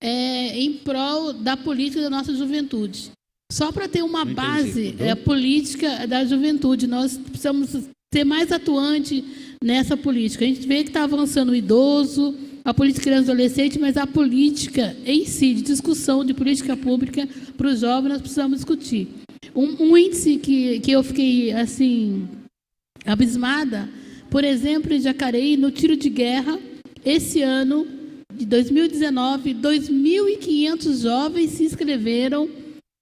em prol da política da nossa juventude. Só para ter uma base política da juventude, nós precisamos ser mais atuante nessa política. A gente vê que está avançando o idoso, a política criança e adolescente, mas a política em si, de discussão de política pública para os jovens, nós precisamos discutir. Um índice que eu fiquei assim abismada, por exemplo, em Jacareí, no tiro de guerra, esse ano de 2019, 2.500 jovens se inscreveram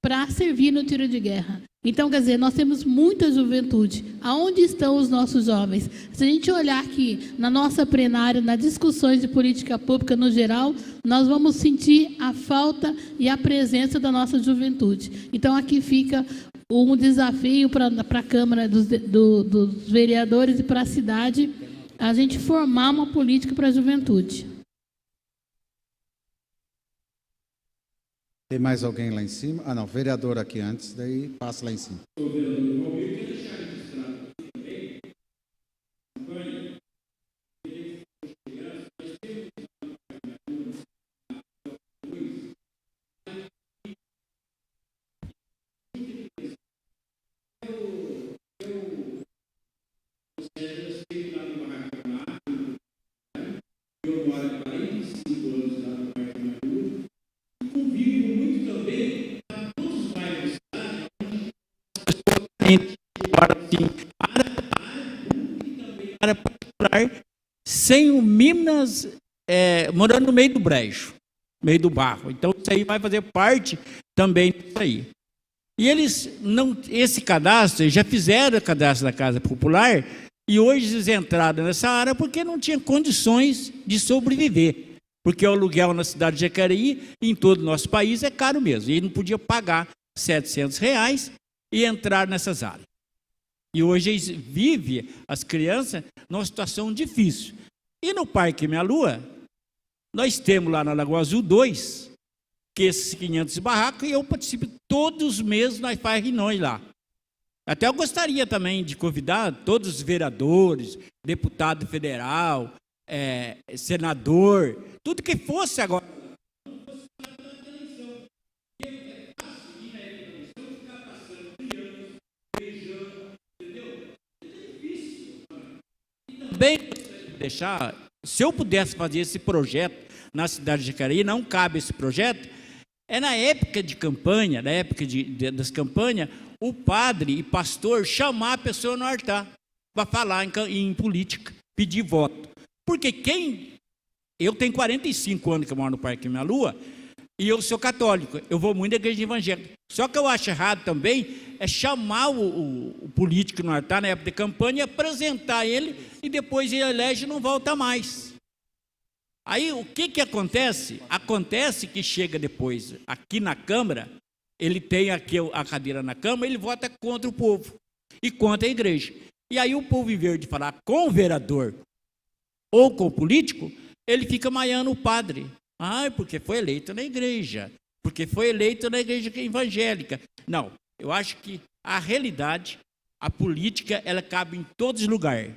para servir no tiro de guerra. Então, quer dizer, nós temos muita juventude. Aonde estão os nossos jovens? Se a gente olhar aqui na nossa plenária, nas discussões de política pública no geral, nós vamos sentir a falta e a presença da nossa juventude. Então, aqui fica um desafio para a Câmara dos Vereadores e para a cidade, a gente formar uma política para a juventude. Tem mais alguém lá em cima? Ah, não, vereador aqui antes, daí passa lá em cima. Área particular, sem o Minas, morando no meio do brejo, meio do barro. Então, isso aí vai fazer parte também disso aí. E eles, esse cadastro, eles já fizeram o cadastro da Casa Popular e hoje eles entraram nessa área porque não tinham condições de sobreviver. Porque o aluguel na cidade de Jacareí, em todo o nosso país, é caro mesmo. E não podia pagar R$700 e entrar nessas áreas. E hoje eles vivem, as crianças, numa situação difícil. E no Parque Minha Lua, nós temos lá na Lagoa Azul 2, que esses 500 barracos, e eu participo todos os meses, nós fazemos reuniões lá. Até eu gostaria também de convidar todos os vereadores, deputado federal, senador, tudo que fosse agora. Também deixar, se eu pudesse fazer esse projeto na cidade de Jacareí, não cabe esse projeto, na época de campanha, na época das campanhas, o padre e pastor chamar a pessoa no altar para falar em política, pedir voto. Porque eu tenho 45 anos que eu moro no Parque Minha Lua, e eu sou católico, eu vou muito à igreja evangélica. Só que eu acho errado também chamar o político no altar na época de campanha e apresentar ele e depois ele elege e não volta mais. Aí o que acontece? Acontece que chega depois aqui na Câmara, ele tem aqui a cadeira na Câmara, ele vota contra o povo e contra a igreja. E aí o povo, em vez de falar com o vereador ou com o político, ele fica maiando o padre. Porque foi eleito na igreja, porque foi eleito na igreja evangélica. Não, eu acho que a realidade, a política, ela cabe em todos os lugares.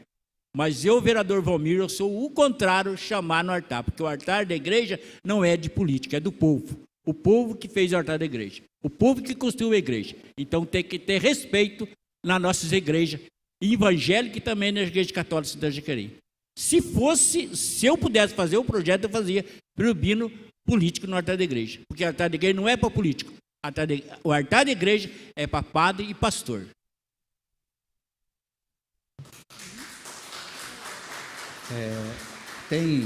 Mas eu, vereador Valmir, eu sou o contrário, chamar no altar, porque o altar da igreja não é de política, é do povo. O povo que fez o altar da igreja, o povo que construiu a igreja. Então tem que ter respeito nas nossas igrejas, evangélicas e também na igreja católica da Jacareí. Se eu pudesse fazer o projeto, eu fazia proibindo político no altar da igreja. Porque o altar da igreja não é para político. O altar da igreja é para padre e pastor. Tem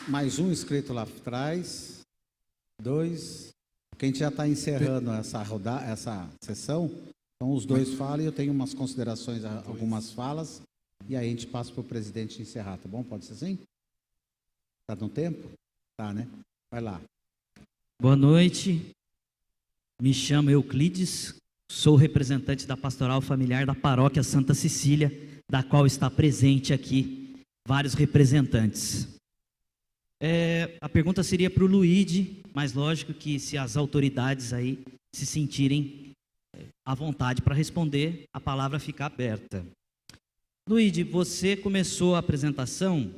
mais um inscrito lá atrás, 2, porque a gente já está encerrando essa sessão, então os 2 falam e eu tenho umas considerações, algumas falas, e aí a gente passa para o presidente encerrar, tá bom? Pode ser assim? Está no tempo? Tá, né? Vai lá. Boa noite, me chamo Euclides, sou representante da Pastoral Familiar da Paróquia Santa Cecília, da qual está presente aqui vários representantes. A pergunta seria para o Luíde, mas lógico que se as autoridades aí se sentirem à vontade para responder, a palavra fica aberta. Luíde, você começou a apresentação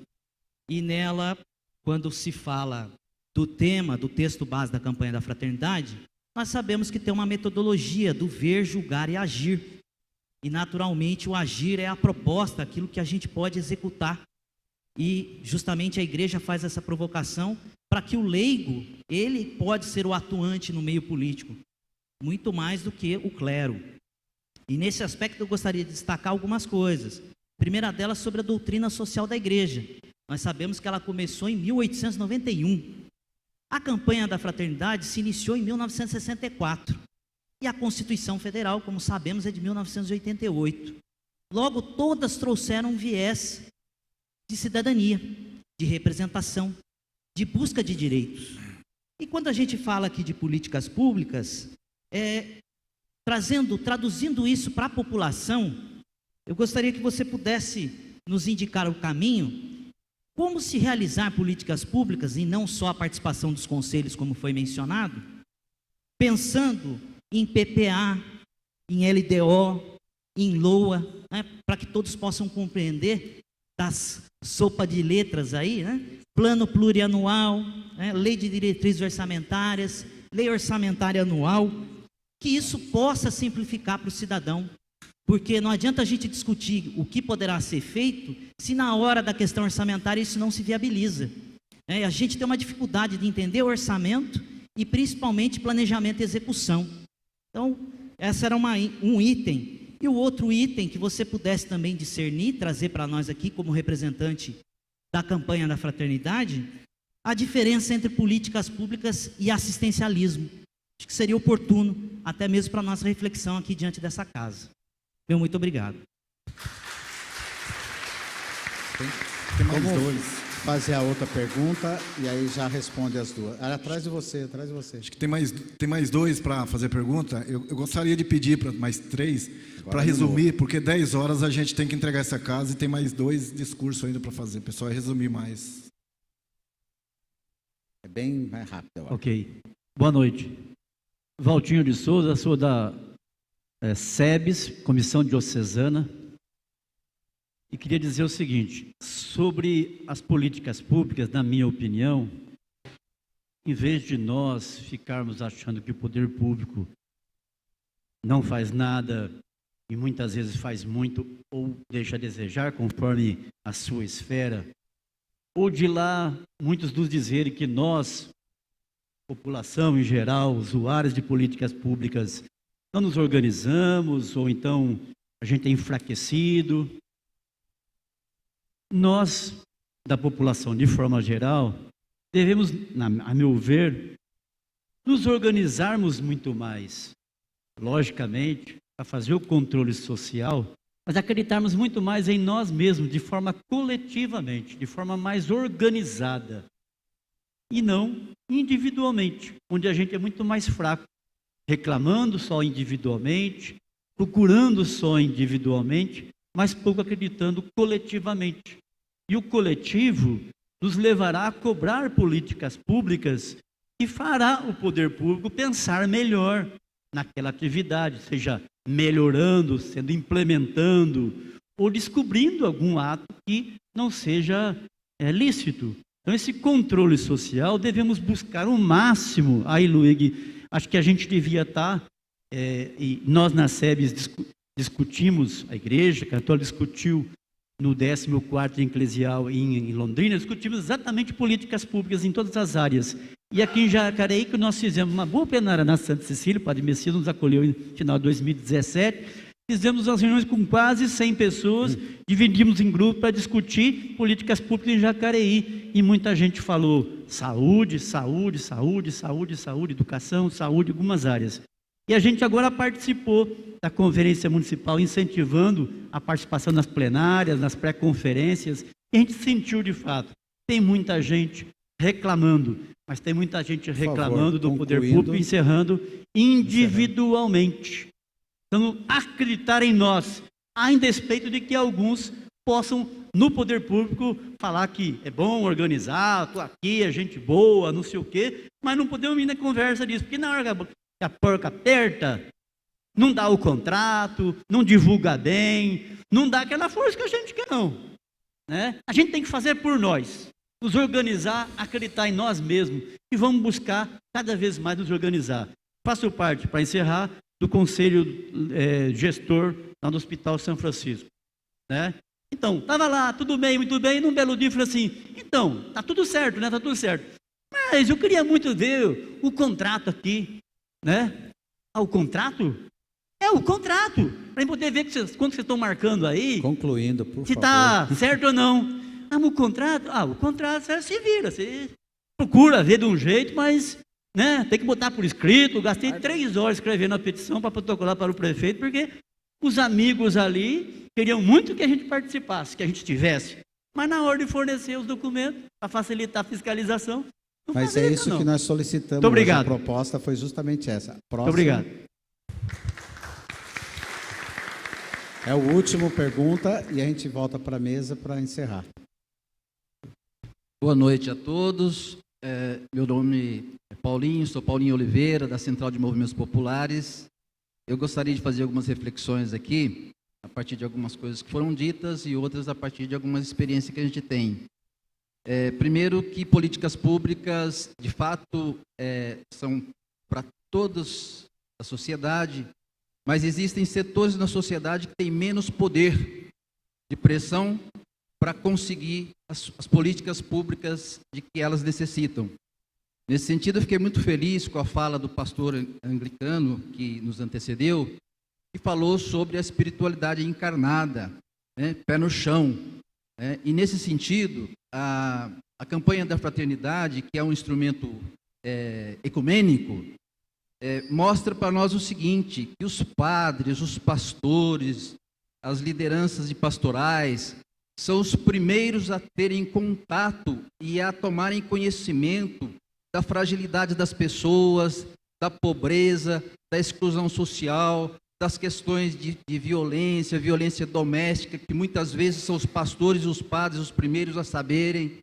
e nela, quando se fala do tema, do texto base da campanha da fraternidade, nós sabemos que tem uma metodologia do ver, julgar e agir. E naturalmente o agir é a proposta, aquilo que a gente pode executar. E justamente a igreja faz essa provocação para que o leigo, ele pode ser o atuante no meio político, muito mais do que o clero. E nesse aspecto eu gostaria de destacar algumas coisas. A primeira delas sobre a doutrina social da igreja. Nós sabemos que ela começou em 1891. A campanha da fraternidade se iniciou em 1964. E a Constituição Federal, como sabemos, é de 1988. Logo, todas trouxeram um viés de cidadania, de representação, de busca de direitos. E quando a gente fala aqui de políticas públicas, traduzindo isso para a população, eu gostaria que você pudesse nos indicar o caminho, como se realizar políticas públicas e não só a participação dos conselhos, como foi mencionado, pensando em PPA, em LDO, em LOA, né, para que todos possam compreender das sopa de letras aí, né? Plano plurianual, né? Lei de diretrizes orçamentárias, lei orçamentária anual, que isso possa simplificar para o cidadão, porque não adianta a gente discutir o que poderá ser feito se na hora da questão orçamentária isso não se viabiliza. A gente tem uma dificuldade de entender o orçamento e principalmente planejamento e execução. Então, esse era um item. E o outro item que você pudesse também discernir, trazer para nós aqui como representante da campanha da fraternidade, a diferença entre políticas públicas e assistencialismo. Acho que seria oportuno, até mesmo para a nossa reflexão aqui diante dessa casa. Meu muito obrigado. Tem mais 2. Fazer a outra pergunta e aí já responde as 2. Atrás de você, atrás de você. Acho que tem mais 2 para fazer pergunta. Eu gostaria de pedir para mais 3, para resumir, porque 10 horas a gente tem que entregar essa casa e tem mais 2 discursos ainda para fazer. O pessoal vai resumir mais. É bem mais rápido, eu acho. Ok. Boa noite. Valtinho de Souza, sou da SEBS, Comissão Diocesana. E queria dizer o seguinte, sobre as políticas públicas, na minha opinião, em vez de nós ficarmos achando que o poder público não faz nada e muitas vezes faz muito ou deixa a desejar conforme a sua esfera, ou de lá muitos nos dizerem que nós, população em geral, usuários de políticas públicas, não nos organizamos ou então a gente é enfraquecido. Nós, da população de forma geral, devemos, a meu ver, nos organizarmos muito mais, logicamente, para fazer o controle social, mas acreditarmos muito mais em nós mesmos, de forma coletivamente, de forma mais organizada, e não individualmente, onde a gente é muito mais fraco, reclamando só individualmente, procurando só individualmente, mas pouco acreditando coletivamente. E o coletivo nos levará a cobrar políticas públicas que fará o poder público pensar melhor naquela atividade, seja melhorando, sendo implementando, ou descobrindo algum ato que não seja lícito. Então, esse controle social devemos buscar o máximo. Aí, Luíde, acho que a gente devia estar, e nós na SEBS discutimos, a Igreja Católica discutiu no 14º Eclesial em Londrina, discutimos exatamente políticas públicas em todas as áreas. E aqui em Jacareí, que nós fizemos uma boa plenária na Santa Cecília, o Padre Messias nos acolheu em final de 2017, fizemos as reuniões com quase 100 pessoas, dividimos em grupos para discutir políticas públicas em Jacareí, e muita gente falou saúde, saúde, saúde, saúde, saúde, educação, saúde, algumas áreas. E a gente agora participou da Conferência Municipal, incentivando a participação nas plenárias, nas pré-conferências, e a gente sentiu de fato, tem muita gente reclamando, mas tem muita gente reclamando do poder público, encerrando individualmente. Então, acreditar em nós, a despeito de que alguns possam, no poder público, falar que é bom organizar, estou aqui, é gente boa, não sei o quê, mas não podemos ir na conversa disso, porque na hora que a porca aperta, não dá o contrato, não divulga bem, não dá aquela força que a gente quer, não. Né? A gente tem que fazer por nós, nos organizar, acreditar em nós mesmos, e vamos buscar cada vez mais nos organizar. Faço parte, para encerrar, do Conselho Gestor lá no Hospital São Francisco. Né? Então, estava lá, tudo bem, muito bem, e num belo dia falei assim, então, está tudo certo, né? Está tudo certo. Mas eu queria muito ver o contrato aqui. Né? Ah, o contrato? É o contrato, para poder ver quanto vocês estão marcando aí. Concluindo, por favor. Se está certo ou não. Ah, o contrato você se vira, você procura ver de um jeito, mas né, tem que botar por escrito. Gastei 3 horas escrevendo a petição para protocolar para o prefeito, porque os amigos ali queriam muito que a gente participasse, que a gente estivesse. Mas na hora de fornecer os documentos, para facilitar a fiscalização, não mas é isso que nós solicitamos. Muito obrigado. A proposta foi justamente essa. Próximo. Muito obrigado. É o último pergunta e a gente volta para a mesa para encerrar. Boa noite a todos. Meu nome é Paulinho, sou Paulinho Oliveira, da Central de Movimentos Populares. Eu gostaria de fazer algumas reflexões aqui, a partir de algumas coisas que foram ditas e outras a partir de algumas experiências que a gente tem. Primeiro, que políticas públicas, de fato, são para todos a sociedade, mas existem setores na sociedade que têm menos poder de pressão para conseguir as políticas públicas de que elas necessitam. Nesse sentido, eu fiquei muito feliz com a fala do pastor anglicano que nos antecedeu, que falou sobre a espiritualidade encarnada, né, pé no chão. E nesse sentido, a campanha da fraternidade, que é um instrumento ecumênico, mostra para nós o seguinte, que os padres, os pastores, as lideranças de pastorais, são os primeiros a terem contato e a tomarem conhecimento da fragilidade das pessoas, da pobreza, da exclusão social, das questões de violência, violência doméstica, que muitas vezes são os pastores e os padres os primeiros a saberem,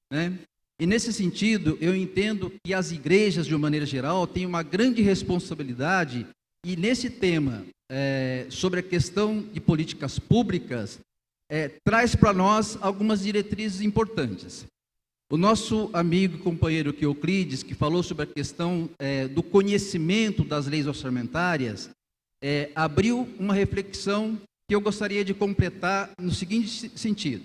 né? E nesse sentido, eu entendo que as igrejas, de uma maneira geral, têm uma grande responsabilidade, e nesse tema, sobre a questão de políticas públicas, traz para nós algumas diretrizes importantes. O nosso amigo e companheiro Euclides, que falou sobre a questão do conhecimento das leis orçamentárias, abriu uma reflexão que eu gostaria de completar no seguinte sentido.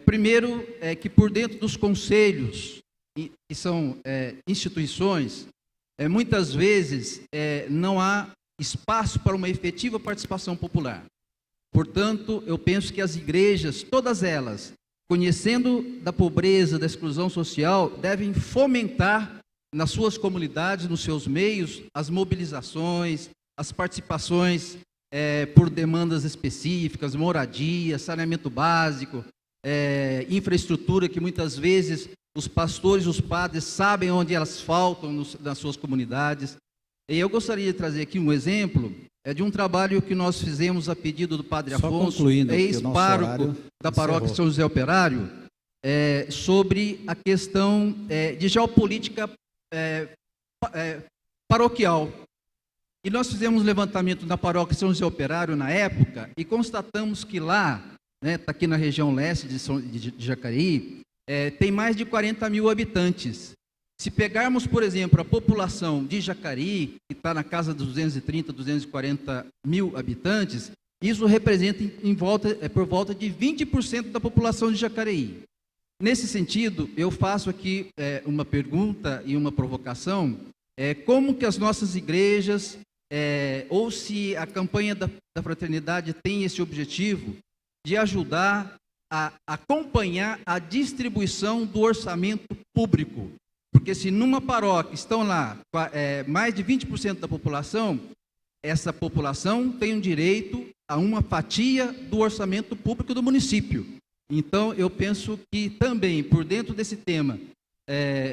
Primeiro, que por dentro dos conselhos, que são instituições, muitas vezes não há espaço para uma efetiva participação popular. Portanto, eu penso que as igrejas, todas elas, conhecendo da pobreza, da exclusão social, devem fomentar nas suas comunidades, nos seus meios, as mobilizações, as participações por demandas específicas, moradia, saneamento básico, infraestrutura, que muitas vezes os pastores, os padres sabem onde elas faltam nas suas comunidades. E eu gostaria de trazer aqui um exemplo de um trabalho que nós fizemos a pedido do Padre Afonso, ex-pároco da Paróquia São José Operário, sobre a questão de geopolítica paroquial. E nós fizemos um levantamento na Paróquia São José Operário na época e constatamos que lá, está aqui na região leste de Jacareí, tem mais de 40 mil habitantes. Se pegarmos, por exemplo, a população de Jacareí, que está na casa dos 230, 240 mil habitantes, Isso representa por volta de 20% da população de Jacareí. Nesse sentido, eu faço aqui uma pergunta e uma provocação, como que as nossas igrejas, ou se a campanha da fraternidade tem esse objetivo de ajudar a acompanhar a distribuição do orçamento público. Porque se numa paróquia estão lá mais de 20% da população, essa população tem um direito a uma fatia do orçamento público do município. Então, eu penso que também, por dentro desse tema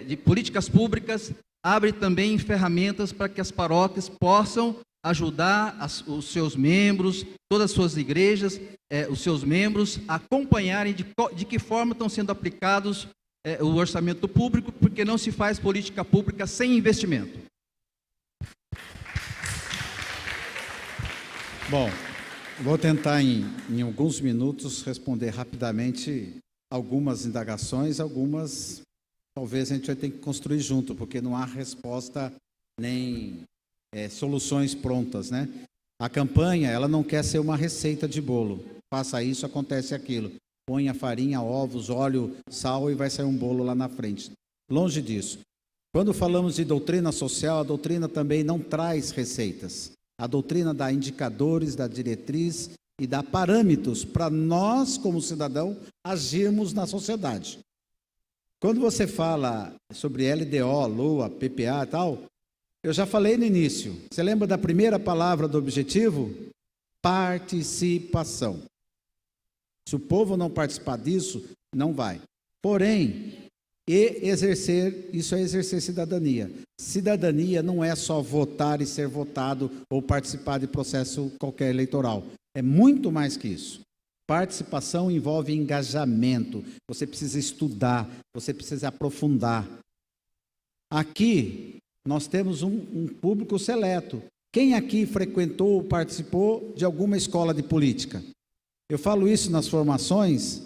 de políticas públicas, abre também ferramentas para que as paróquias possam ajudar os seus membros, todas as suas igrejas, os seus membros, a acompanharem de que forma estão sendo aplicados o orçamento público, porque não se faz política pública sem investimento. Bom, vou tentar em alguns minutos responder rapidamente algumas indagações, algumas talvez a gente vai ter que construir junto, porque não há resposta nem soluções prontas, né? A campanha, ela não quer ser uma receita de bolo. Faça isso, acontece aquilo. Ponha farinha, ovos, óleo, sal e vai sair um bolo lá na frente. Longe disso. Quando falamos de doutrina social, a doutrina também não traz receitas. A doutrina dá indicadores, dá diretriz e dá parâmetros para nós, como cidadão, agirmos na sociedade. Quando você fala sobre LDO, LOA, PPA e tal, eu já falei no início. Você lembra da primeira palavra do objetivo? Participação. Se o povo não participar disso, não vai. Porém, isso é exercer cidadania. Cidadania não é só votar e ser votado ou participar de processo qualquer eleitoral. É muito mais que isso. Participação envolve engajamento. Você precisa estudar, você precisa aprofundar. Aqui, nós temos um público seleto. Quem aqui frequentou ou participou de alguma escola de política? Eu falo isso nas formações,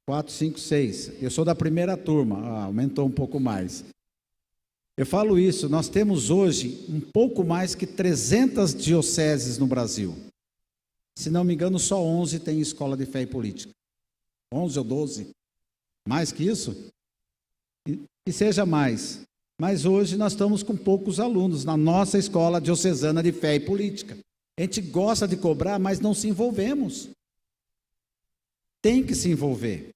4, 5, 6. Eu sou da primeira turma, aumentou um pouco mais. Eu falo isso, nós temos hoje um pouco mais que 300 dioceses no Brasil. Se não me engano, só 11 tem escola de fé e política. 11 ou 12. Mais que isso? Que seja mais. Mas hoje nós estamos com poucos alunos na nossa escola diocesana de fé e política. A gente gosta de cobrar, mas não se envolvemos. Tem que se envolver.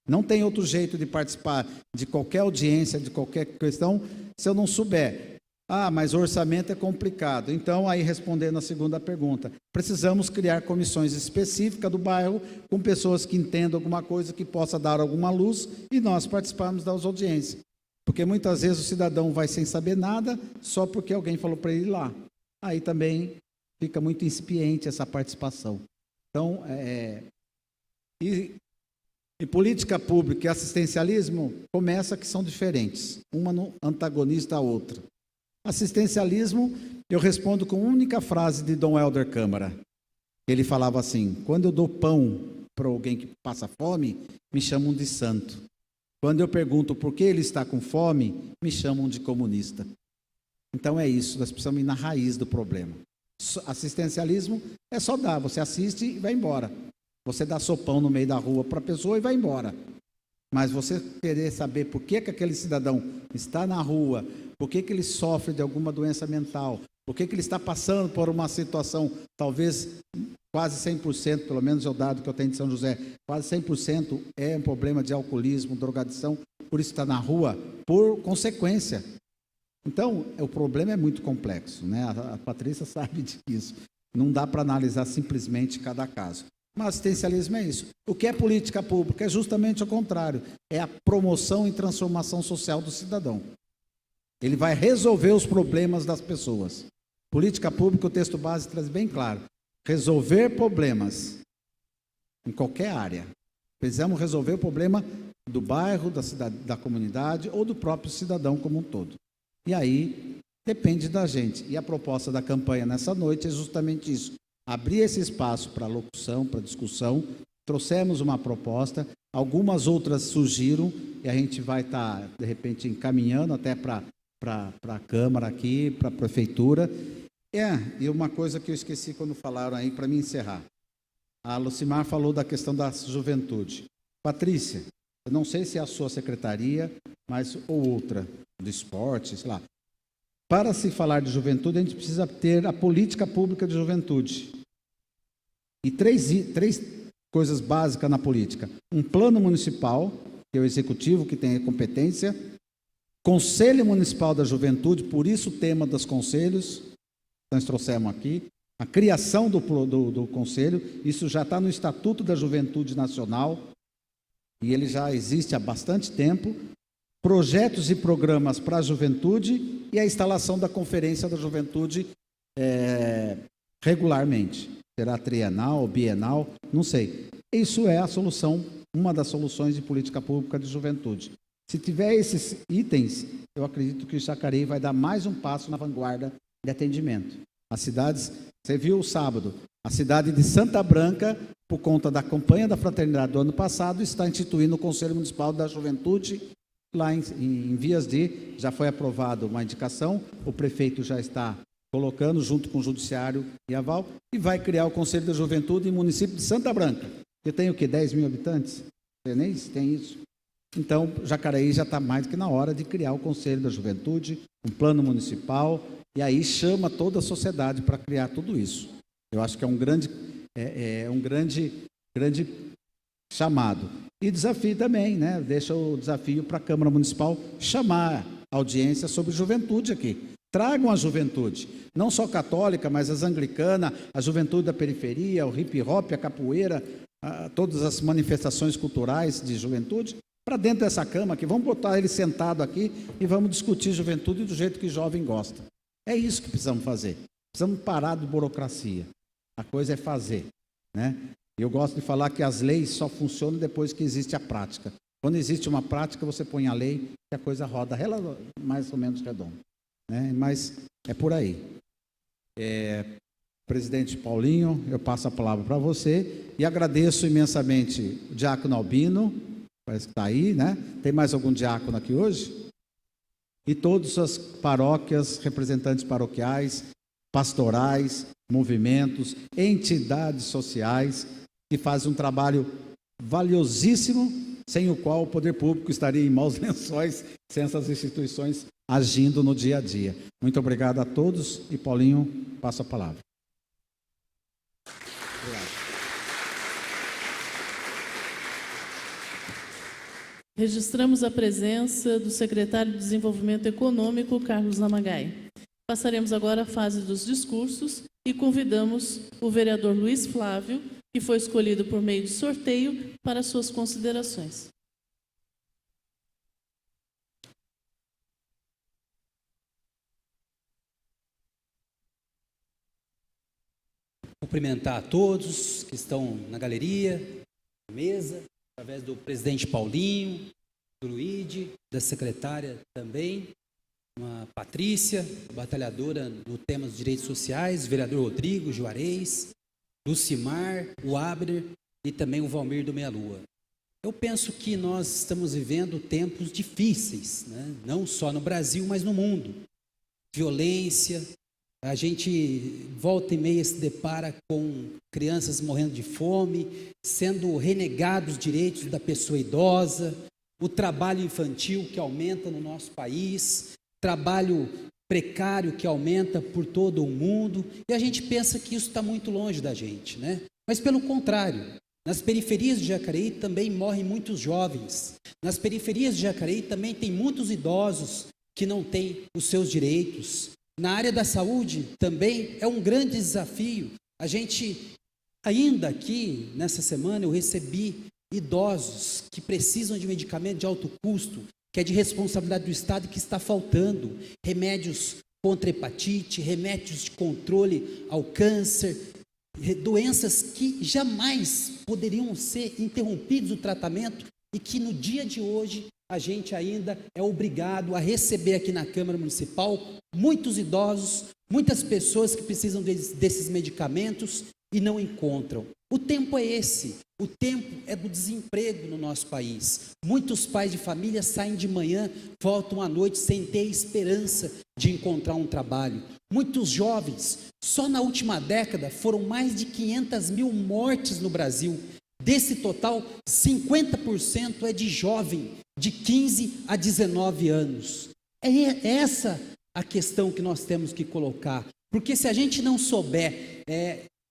Não tem outro jeito de participar de qualquer audiência, de qualquer questão, se eu não souber. Mas o orçamento é complicado. Então, aí respondendo a segunda pergunta, precisamos criar comissões específicas do bairro, com pessoas que entendam alguma coisa, que possa dar alguma luz, e nós participarmos das audiências. Porque muitas vezes o cidadão vai sem saber nada, só porque alguém falou para ele ir lá. Aí também fica muito incipiente essa participação. Então, e política pública e assistencialismo começa que são diferentes, uma no antagonista à outra. Assistencialismo, eu respondo com uma única frase de Dom Helder Câmara. Ele falava assim: quando eu dou pão para alguém que passa fome, me chamam de santo. Quando eu pergunto por que ele está com fome, me chamam de comunista. Então é isso, nós precisamos ir na raiz do problema. Assistencialismo é só dar, você assiste e vai embora. Você dá sopão no meio da rua para a pessoa e vai embora. Mas você querer saber por que aquele cidadão está na rua, por que ele sofre de alguma doença mental, por que ele está passando por uma situação, talvez quase 100%, pelo menos é o dado que eu tenho de São José, quase 100% é um problema de alcoolismo, drogadição, por isso está na rua, por consequência. Então, o problema é muito complexo, né? A Patrícia sabe disso. Não dá para analisar simplesmente cada caso. Mas assistencialismo é isso. O que é política pública? É justamente o contrário. É a promoção e transformação social do cidadão. Ele vai resolver os problemas das pessoas. Política pública, o texto base traz bem claro. Resolver problemas em qualquer área. Precisamos resolver o problema do bairro, da cidade, da comunidade ou do próprio cidadão como um todo. E aí, depende da gente. E a proposta da campanha nessa noite é justamente isso. Abrir esse espaço para locução, para discussão. Trouxemos uma proposta, algumas outras surgiram e a gente vai estar, de repente, encaminhando até para a Câmara aqui, para a Prefeitura. E uma coisa que eu esqueci quando falaram aí, para me encerrar. A Lucimar falou da questão da juventude. Patrícia, eu não sei se é a sua secretaria, mas ou outra, do esporte, sei lá. Para se falar de juventude, a gente precisa ter a política pública de juventude. E três coisas básicas na política. Um plano municipal, que é o executivo, que tem a competência. Conselho Municipal da Juventude, por isso o tema dos conselhos, nós trouxemos aqui. A criação do conselho, isso já está no Estatuto da Juventude Nacional, e ele já existe há bastante tempo. Projetos e programas para a juventude e a instalação da Conferência da Juventude regularmente. Será trienal, bienal, não sei. Isso é a solução, uma das soluções de política pública de juventude. Se tiver esses itens, eu acredito que o Jacareí vai dar mais um passo na vanguarda de atendimento. As cidades, você viu o sábado, a cidade de Santa Branca, por conta da campanha da fraternidade do ano passado, está instituindo o Conselho Municipal da Juventude, lá em vias de, já foi aprovado uma indicação, o prefeito já está colocando, junto com o Judiciário e aval, e vai criar o Conselho da Juventude em município de Santa Branca, que tem o quê? 10 mil habitantes? Você nem tem isso. Então, Jacareí já está mais que na hora de criar o Conselho da Juventude, um plano municipal, e aí chama toda a sociedade para criar tudo isso. Eu acho que é um grande chamado. E desafio também, né? Deixa o desafio para a Câmara Municipal chamar a audiência sobre juventude aqui. Tragam a juventude, não só católica, mas as anglicanas, a juventude da periferia, o hip hop, a capoeira, todas as manifestações culturais de juventude, para dentro dessa Câmara aqui. Vamos botar ele sentado aqui e vamos discutir juventude do jeito que o jovem gosta. É isso que precisamos fazer. Precisamos parar de burocracia. A coisa é fazer, né? Eu gosto de falar que as leis só funcionam depois que existe a prática. Quando existe uma prática, você põe a lei e a coisa roda mais ou menos redondo, né? Mas é por aí. Presidente Paulinho, eu passo a palavra para você e agradeço imensamente o diácono Albino, parece que está aí, né? Tem mais algum diácono aqui hoje? E todas as paróquias, representantes paroquiais, pastorais, movimentos, entidades sociais, que fazem um trabalho valiosíssimo, sem o qual o poder público estaria em maus lençóis, sem essas instituições agindo no dia a dia. Muito obrigado a todos e Paulinho, passo a palavra. Registramos a presença do secretário de Desenvolvimento Econômico, Carlos Namagai. Passaremos agora à fase dos discursos e convidamos o vereador Luiz Flávio, que foi escolhido por meio de sorteio, para suas considerações. Cumprimentar a todos que estão na galeria, na mesa, através do presidente Paulinho, do Luíde, da secretária também, uma Patrícia, batalhadora no tema dos direitos sociais, vereador Rodrigo Juarez, Lucimar, o Abner e também o Valmir do Meia Lua. Eu penso que nós estamos vivendo tempos difíceis, né? Não só no Brasil, mas no mundo. Violência, a gente volta e meia se depara com crianças morrendo de fome, sendo renegados os direitos da pessoa idosa, o trabalho infantil que aumenta no nosso país, trabalho precário que aumenta por todo o mundo, e a gente pensa que isso está muito longe da gente, né? Mas pelo contrário, nas periferias de Jacareí também morrem muitos jovens, nas periferias de Jacareí também tem muitos idosos que não têm os seus direitos. Na área da saúde também é um grande desafio. A gente, ainda aqui, nessa semana, eu recebi idosos que precisam de medicamento de alto custo, que é de responsabilidade do Estado e que está faltando. Remédios contra hepatite, remédios de controle ao câncer, doenças que jamais poderiam ser interrompidos o tratamento e que no dia de hoje a gente ainda é obrigado a receber aqui na Câmara Municipal muitos idosos, muitas pessoas que precisam desses medicamentos e não encontram. O tempo é esse. O tempo é do desemprego no nosso país. Muitos pais de família saem de manhã, voltam à noite sem ter esperança de encontrar um trabalho. Muitos jovens, só na última década, foram mais de 500 mil mortes no Brasil. Desse total, 50% é de jovem, de 15 a 19 anos. É essa a questão que nós temos que colocar. Porque se a gente não souber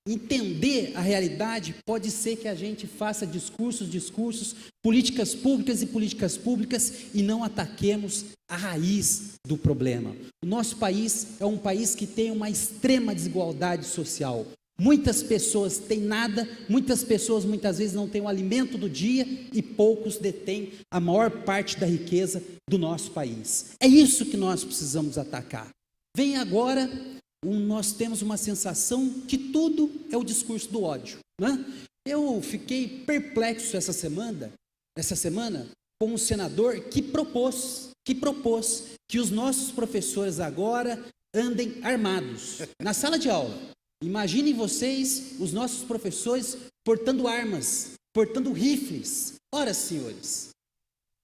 entender a realidade, pode ser que a gente faça discursos, políticas públicas e não ataquemos a raiz do problema. O nosso país é um país que tem uma extrema desigualdade social. Muitas pessoas têm nada, muitas pessoas muitas vezes não têm o alimento do dia e poucos detêm a maior parte da riqueza do nosso país. É isso que nós precisamos atacar. Vem agora, nós temos uma sensação que tudo é o discurso do ódio, né? Eu fiquei perplexo essa semana com um senador que propôs que os nossos professores agora andem armados na sala de aula. Imaginem vocês os nossos professores portando armas, portando rifles. Ora, senhores,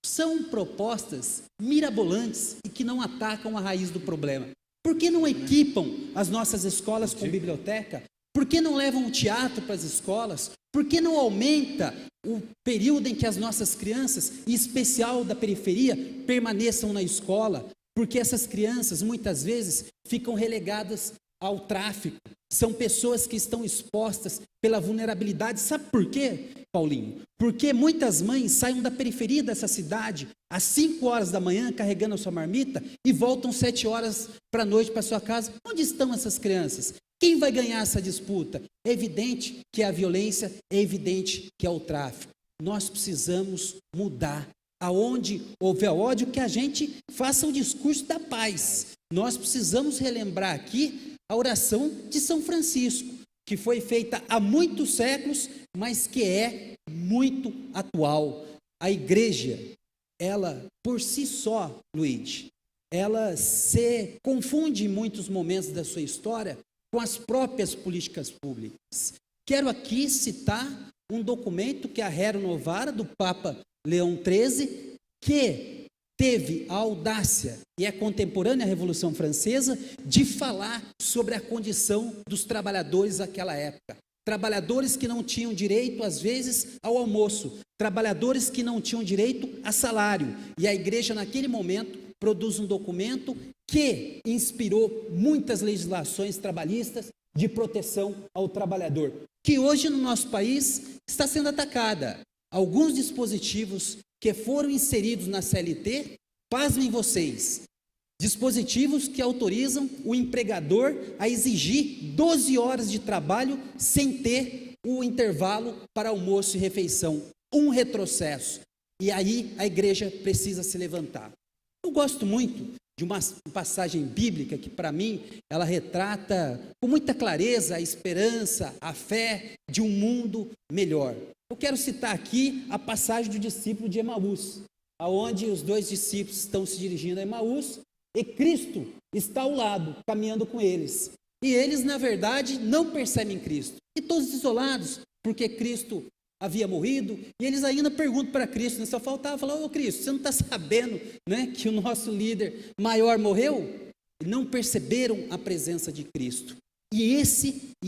são propostas mirabolantes e que não atacam a raiz do problema. Por que não equipam as nossas escolas com biblioteca? Por que não levam o teatro para as escolas? Por que não aumenta o período em que as nossas crianças, em especial da periferia, permaneçam na escola? Porque essas crianças, muitas vezes, ficam relegadas ao tráfico. São pessoas que estão expostas pela vulnerabilidade. Sabe por quê, Paulinho? Porque muitas mães saem da periferia dessa cidade às 5 horas da manhã carregando a sua marmita e voltam 7 horas para a noite para sua casa. Onde estão essas crianças? Quem vai ganhar essa disputa? É evidente que é a violência, é evidente que é o tráfico. Nós precisamos mudar. Aonde houver ódio, que a gente faça o discurso da paz. Nós precisamos relembrar aqui a oração de São Francisco, que foi feita há muitos séculos, mas que é muito atual. A igreja, ela por si só, Luiz, ela se confunde em muitos momentos da sua história com as próprias políticas públicas. Quero aqui citar um documento que é a Rerum Novara do Papa Leão XIII, que teve a audácia, e é contemporânea à Revolução Francesa, de falar sobre a condição dos trabalhadores daquela época. Trabalhadores que não tinham direito, às vezes, ao almoço. Trabalhadores que não tinham direito a salário. E a igreja, naquele momento, produz um documento que inspirou muitas legislações trabalhistas de proteção ao trabalhador, que hoje no nosso país está sendo atacada. Alguns dispositivos que foram inseridos na CLT, pasmem vocês, dispositivos que autorizam o empregador a exigir 12 horas de trabalho sem ter o intervalo para almoço e refeição. Um retrocesso. E aí a igreja precisa se levantar. Eu gosto muito de uma passagem bíblica que, para mim, ela retrata com muita clareza a esperança, a fé de um mundo melhor. Eu quero citar aqui a passagem do discípulo de Emaús, aonde os 2 discípulos estão se dirigindo a Emaús e Cristo está ao lado, caminhando com eles. E eles, na verdade, não percebem Cristo. E todos isolados, porque Cristo havia morrido, e eles ainda perguntam para Cristo, né? Só faltava falar: ô Cristo, você não está sabendo, né, que o nosso líder maior morreu? E não perceberam a presença de Cristo. E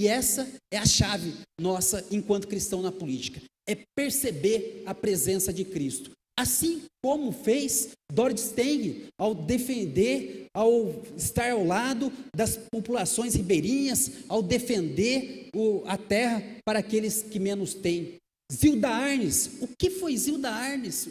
essa é a chave nossa enquanto cristão na política, é perceber a presença de Cristo. Assim como fez Dorothy Stang ao defender, ao estar ao lado das populações ribeirinhas, ao defender a terra para aqueles que menos têm. Zilda Arnes, o que foi Zilda Arnes?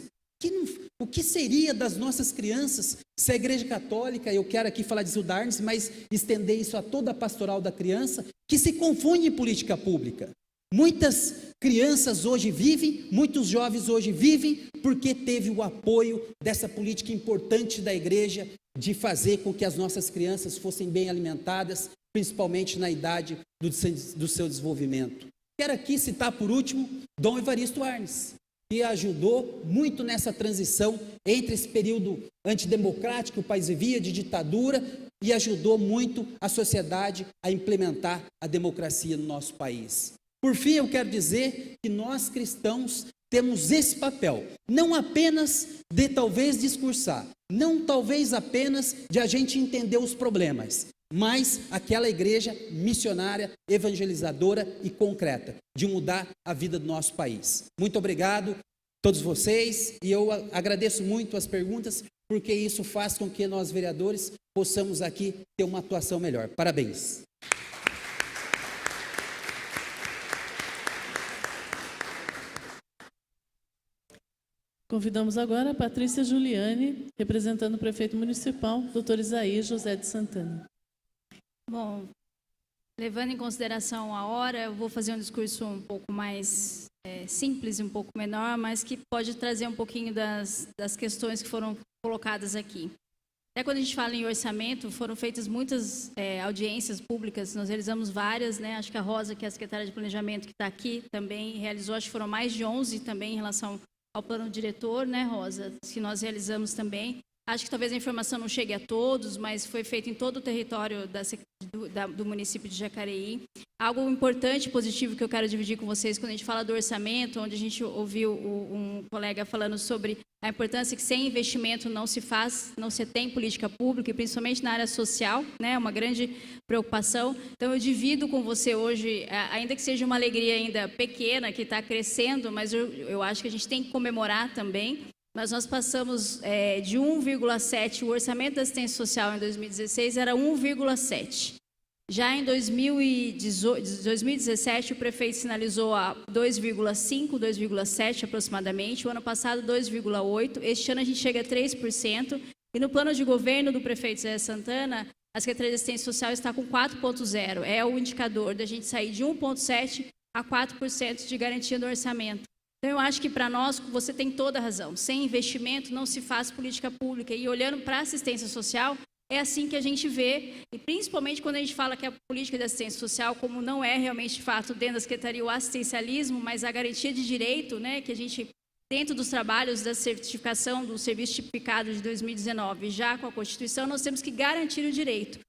O que seria das nossas crianças se a Igreja Católica, eu quero aqui falar de Zilda Arnes, mas estender isso a toda a pastoral da criança, que se confunde em política pública. Muitas crianças hoje vivem, muitos jovens hoje vivem, porque teve o apoio dessa política importante da igreja de fazer com que as nossas crianças fossem bem alimentadas, principalmente na idade do seu desenvolvimento. Quero aqui citar por último Dom Evaristo Arnes, que ajudou muito nessa transição entre esse período antidemocrático que o país vivia, de ditadura, e ajudou muito a sociedade a implementar a democracia no nosso país. Por fim, eu quero dizer que nós cristãos temos esse papel, não apenas de talvez discursar, não talvez apenas de a gente entender os problemas, mas aquela igreja missionária, evangelizadora e concreta, de mudar a vida do nosso país. Muito obrigado a todos vocês, e eu agradeço muito as perguntas, porque isso faz com que nós, vereadores, possamos aqui ter uma atuação melhor. Parabéns. Convidamos agora a Patrícia Juliane, representando o prefeito municipal, doutor Isaías José de Santana. Bom, levando em consideração a hora, eu vou fazer um discurso um pouco mais simples e um pouco menor, mas que pode trazer um pouquinho das questões que foram colocadas aqui. Até quando a gente fala em orçamento, foram feitas muitas audiências públicas, nós realizamos várias, né? Acho que a Rosa, que é a secretária de Planejamento, que está aqui, também realizou, acho que foram mais de 11 também em relação ao plano diretor, né, Rosa, que nós realizamos também. Acho que talvez a informação não chegue a todos, mas foi feito em todo o território do município de Jacareí. Algo importante, positivo, que eu quero dividir com vocês, quando a gente fala do orçamento, onde a gente ouviu um colega falando sobre a importância que sem investimento não se tem política pública, e principalmente na área social, né, uma grande preocupação. Então, eu divido com você hoje, ainda que seja uma alegria ainda pequena, que está crescendo, mas eu acho que a gente tem que comemorar também. Mas nós passamos de 1,7, o orçamento da assistência social em 2016 era 1,7. Já em 2017, o prefeito sinalizou a 2,5, 2,7 aproximadamente. O ano passado, 2,8. Este ano a gente chega a 3%. E no plano de governo do prefeito Zé Santana, a Secretaria de Assistência Social está com 4,0. É o indicador da gente sair de 1,7 a 4% de garantia do orçamento. Então, eu acho que para nós, você tem toda a razão. Sem investimento não se faz política pública. E olhando para a assistência social, é assim que a gente vê, e principalmente quando a gente fala que a política de assistência social, como não é realmente de fato dentro da Secretaria o assistencialismo, mas a garantia de direito, né, que a gente, dentro dos trabalhos da certificação do serviço tipificado de 2019, já com a Constituição, nós temos que garantir o direito.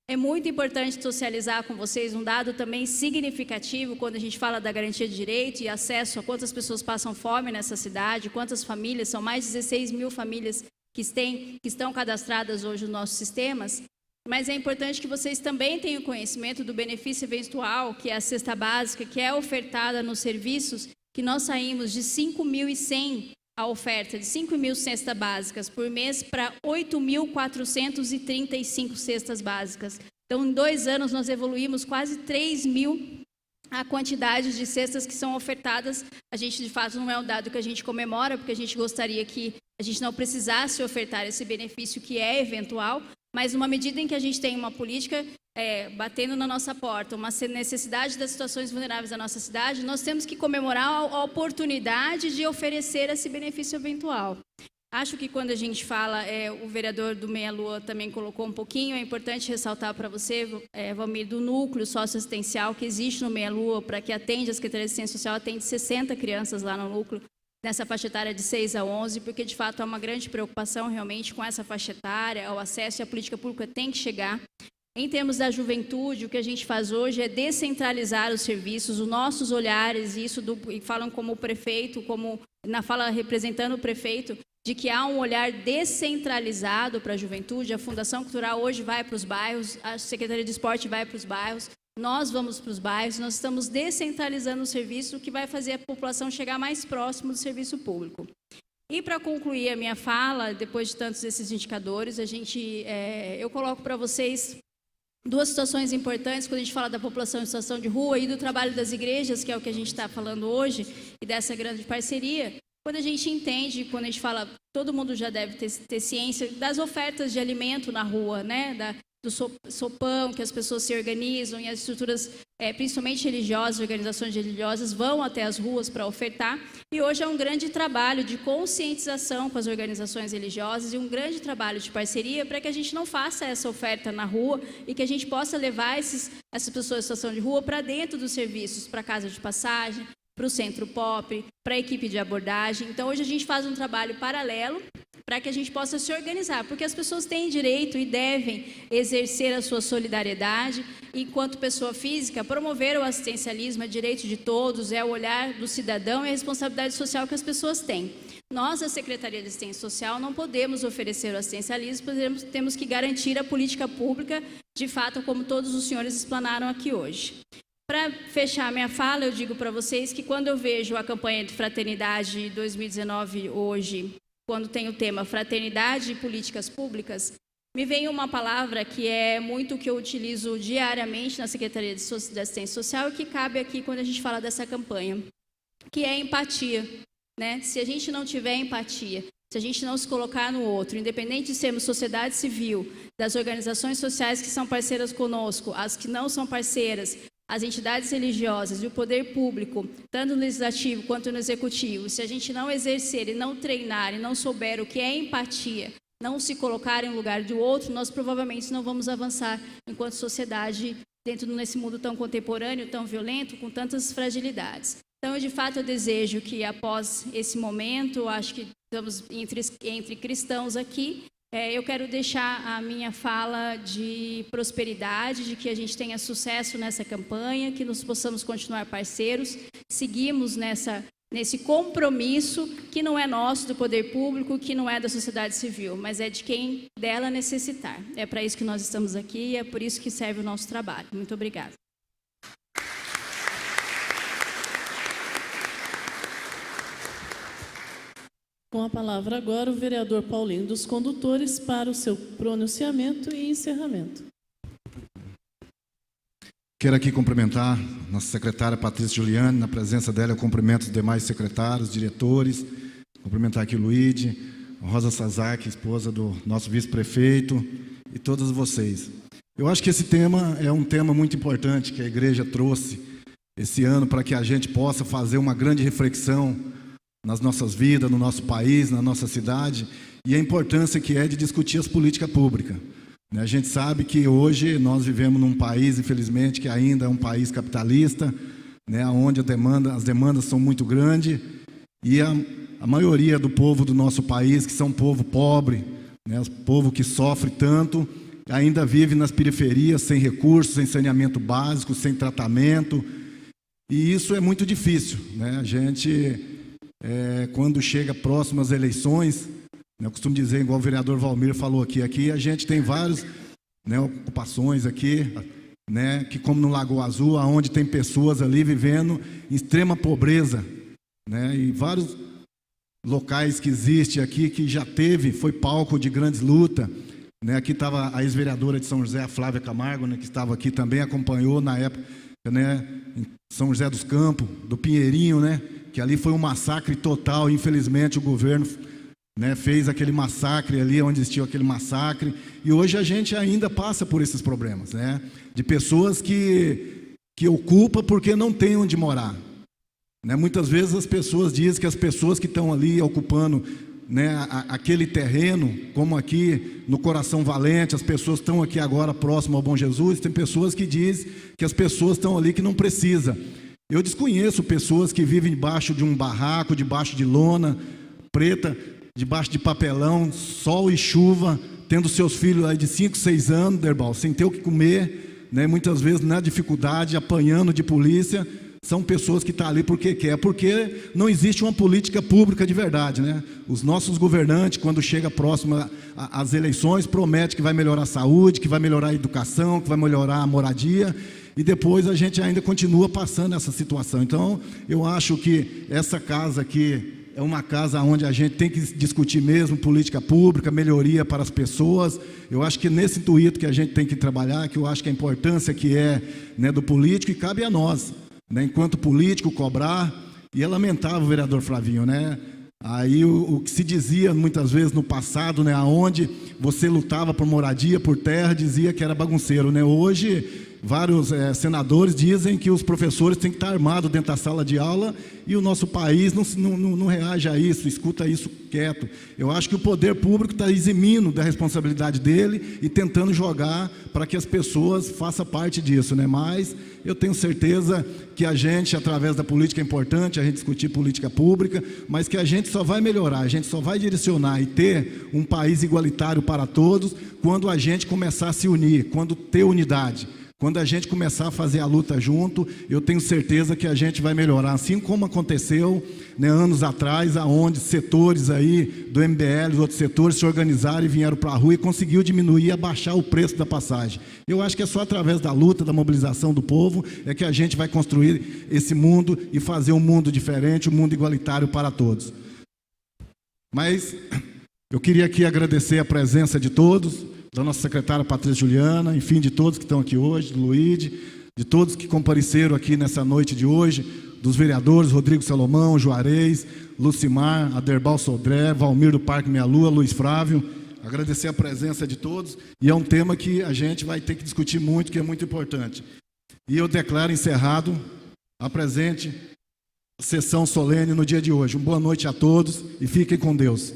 É muito importante socializar com vocês um dado também significativo quando a gente fala da garantia de direito e acesso a quantas pessoas passam fome nessa cidade, quantas famílias, são mais de 16 mil famílias que estão cadastradas hoje nos nossos sistemas, mas é importante que vocês também tenham conhecimento do benefício eventual, que é a cesta básica, que é ofertada nos serviços, que nós saímos de 5.100 a oferta de 5.000 cestas básicas por mês para 8.435 cestas básicas. Então, em 2 anos, nós evoluímos quase 3.000 a quantidade de cestas que são ofertadas. A gente, de fato, não é um dado que a gente comemora, porque a gente gostaria que a gente não precisasse ofertar esse benefício que é eventual, mas numa medida em que a gente tem uma política batendo na nossa porta, uma necessidade das situações vulneráveis da nossa cidade, nós temos que comemorar a oportunidade de oferecer esse benefício eventual. Acho que quando a gente fala, o vereador do Meia Lua também colocou um pouquinho, é importante ressaltar para você, Valmir, do núcleo socioassistencial que existe no Meia Lua, para que atende a Secretaria de Assistência Social, atende 60 crianças lá no núcleo, nessa faixa etária de 6 a 11, porque de fato há uma grande preocupação realmente com essa faixa etária, o acesso e a política pública tem que chegar. Em termos da juventude, o que a gente faz hoje é descentralizar os serviços, os nossos olhares, e falam como prefeito, como na fala representando o prefeito, de que há um olhar descentralizado para a juventude. A Fundação Cultural hoje vai para os bairros, a Secretaria de Esporte vai para os bairros, nós vamos para os bairros, nós estamos descentralizando o serviço, o que vai fazer a população chegar mais próximo do serviço público. E para concluir a minha fala, depois de tantos desses indicadores, eu coloco para vocês 2 situações importantes quando a gente fala da população em situação de rua e do trabalho das igrejas, que é o que a gente está falando hoje, e dessa grande parceria. Quando a gente entende, quando a gente fala, todo mundo já deve ter ciência das ofertas de alimento na rua, né? Do sopão, que as pessoas se organizam e as estruturas, principalmente religiosas, organizações religiosas, vão até as ruas para ofertar. E hoje é um grande trabalho de conscientização com as organizações religiosas e um grande trabalho de parceria para que a gente não faça essa oferta na rua e que a gente possa levar essas pessoas em situação de rua para dentro dos serviços, para a casa de passagem, para o centro pop, para a equipe de abordagem. Então, hoje a gente faz um trabalho paralelo para que a gente possa se organizar, porque as pessoas têm direito e devem exercer a sua solidariedade. Enquanto pessoa física, promover o assistencialismo é direito de todos, é o olhar do cidadão e a responsabilidade social que as pessoas têm. Nós, a Secretaria de Assistência Social, não podemos oferecer o assistencialismo, temos que garantir a política pública, de fato, como todos os senhores explanaram aqui hoje. Para fechar minha fala, eu digo para vocês que quando eu vejo a campanha de fraternidade 2019 hoje, quando tem o tema fraternidade e políticas públicas, me vem uma palavra que é muito o que eu utilizo diariamente na Secretaria de Assistência Social e que cabe aqui quando a gente fala dessa campanha, que é empatia, né? Se a gente não tiver empatia, se a gente não se colocar no outro, independente de sermos sociedade civil, das organizações sociais que são parceiras conosco, as que não são parceiras, as entidades religiosas e o poder público, tanto no legislativo quanto no executivo, se a gente não exercer e não treinar e não souber o que é empatia, não se colocar em lugar do outro, nós provavelmente não vamos avançar enquanto sociedade dentro desse mundo tão contemporâneo, tão violento, com tantas fragilidades. Então, de fato, eu desejo que após esse momento, acho que estamos entre cristãos aqui, eu quero deixar a minha fala de prosperidade, de que a gente tenha sucesso nessa campanha, que nós possamos continuar parceiros, seguimos nesse compromisso que não é nosso, do poder público, que não é da sociedade civil, mas é de quem dela necessitar. É para isso que nós estamos aqui e é por isso que serve o nosso trabalho. Muito obrigada. Com a palavra agora o vereador Paulinho dos Condutores para o seu pronunciamento e encerramento. Quero aqui cumprimentar nossa secretária Patrícia Giuliani, na presença dela eu cumprimento os demais secretários, diretores, cumprimentar aqui o Luíde, Rosa Sazaki, esposa do nosso vice-prefeito e todos vocês. Eu acho que esse tema é um tema muito importante que a igreja trouxe esse ano para que a gente possa fazer uma grande reflexão nas nossas vidas, no nosso país, na nossa cidade, e a importância que é de discutir as políticas públicas. A gente sabe que hoje nós vivemos num país, infelizmente, que ainda é um país capitalista, onde as demandas são muito grandes, e a maioria do povo do nosso país, que são um povo pobre, o povo que sofre tanto, ainda vive nas periferias, sem recursos, sem saneamento básico, sem tratamento, e isso é muito difícil. A gente... quando chega próximo às eleições, eu costumo dizer, igual o vereador Valmir falou aqui a gente tem várias ocupações aqui, que como no Lagoa Azul, onde tem pessoas ali vivendo em extrema pobreza, e vários locais que existem aqui, que já foi palco de grandes lutas, aqui estava a ex-vereadora de São José, a Flávia Camargo, que estava aqui também, acompanhou na época, em São José dos Campos, do Pinheirinho, que ali foi um massacre total, infelizmente o governo fez aquele massacre ali, onde existiu aquele massacre, e hoje a gente ainda passa por esses problemas, de pessoas que ocupam porque não tem onde morar. Muitas vezes as pessoas dizem que as pessoas que estão ali ocupando aquele terreno, como aqui no Coração Valente, as pessoas estão aqui agora próximo ao Bom Jesus, tem pessoas que dizem que as pessoas estão ali que não precisam. Eu desconheço pessoas que vivem debaixo de um barraco, debaixo de lona preta, debaixo de papelão, sol e chuva, tendo seus filhos aí de 5, 6 anos, Derbal, sem ter o que comer, muitas vezes na dificuldade, apanhando de polícia. São pessoas que estão ali porque quer, porque não existe uma política pública de verdade, Os nossos governantes, quando chega próximo às eleições, prometem que vai melhorar a saúde, que vai melhorar a educação, que vai melhorar a moradia, e depois a gente ainda continua passando essa situação. Então, eu acho que essa casa aqui é uma casa onde a gente tem que discutir mesmo política pública, melhoria para as pessoas. Eu acho que nesse intuito que a gente tem que trabalhar, que eu acho que a importância que é do político, e cabe a nós, enquanto político, cobrar. E é lamentável, vereador Flavinho, aí o que se dizia muitas vezes no passado, aonde você lutava por moradia, por terra, dizia que era bagunceiro, Hoje vários senadores dizem que os professores têm que estar armados dentro da sala de aula e o nosso país não reage a isso, escuta isso quieto. Eu acho que o poder público está eximindo da responsabilidade dele e tentando jogar para que as pessoas façam parte disso, né? Mas eu tenho certeza que a gente, através da política, é importante a gente discutir política pública, mas que a gente só vai melhorar, a gente só vai direcionar e ter um país igualitário para todos quando a gente começar a se unir, quando ter unidade. Quando a gente começar a fazer a luta junto, eu tenho certeza que a gente vai melhorar, assim como aconteceu, né, anos atrás, aonde setores aí do MBL, os outros setores se organizaram e vieram para a rua e conseguiu diminuir, abaixar o preço da passagem. Eu acho que é só através da luta, da mobilização do povo, é que a gente vai construir esse mundo e fazer um mundo diferente, um mundo igualitário para todos. Mas eu queria aqui agradecer a presença de todos, da nossa secretária Patrícia Juliana, enfim, de todos que estão aqui hoje, do Luíde, de todos que compareceram aqui nessa noite de hoje, dos vereadores Rodrigo Salomão, Juarez, Lucimar, Aderbal Sodré, Valmir do Parque Meia Lua, Luiz Frávio. Agradecer a presença de todos, e é um tema que a gente vai ter que discutir muito, que é muito importante. E eu declaro encerrado a presente sessão solene no dia de hoje. Uma boa noite a todos e fiquem com Deus.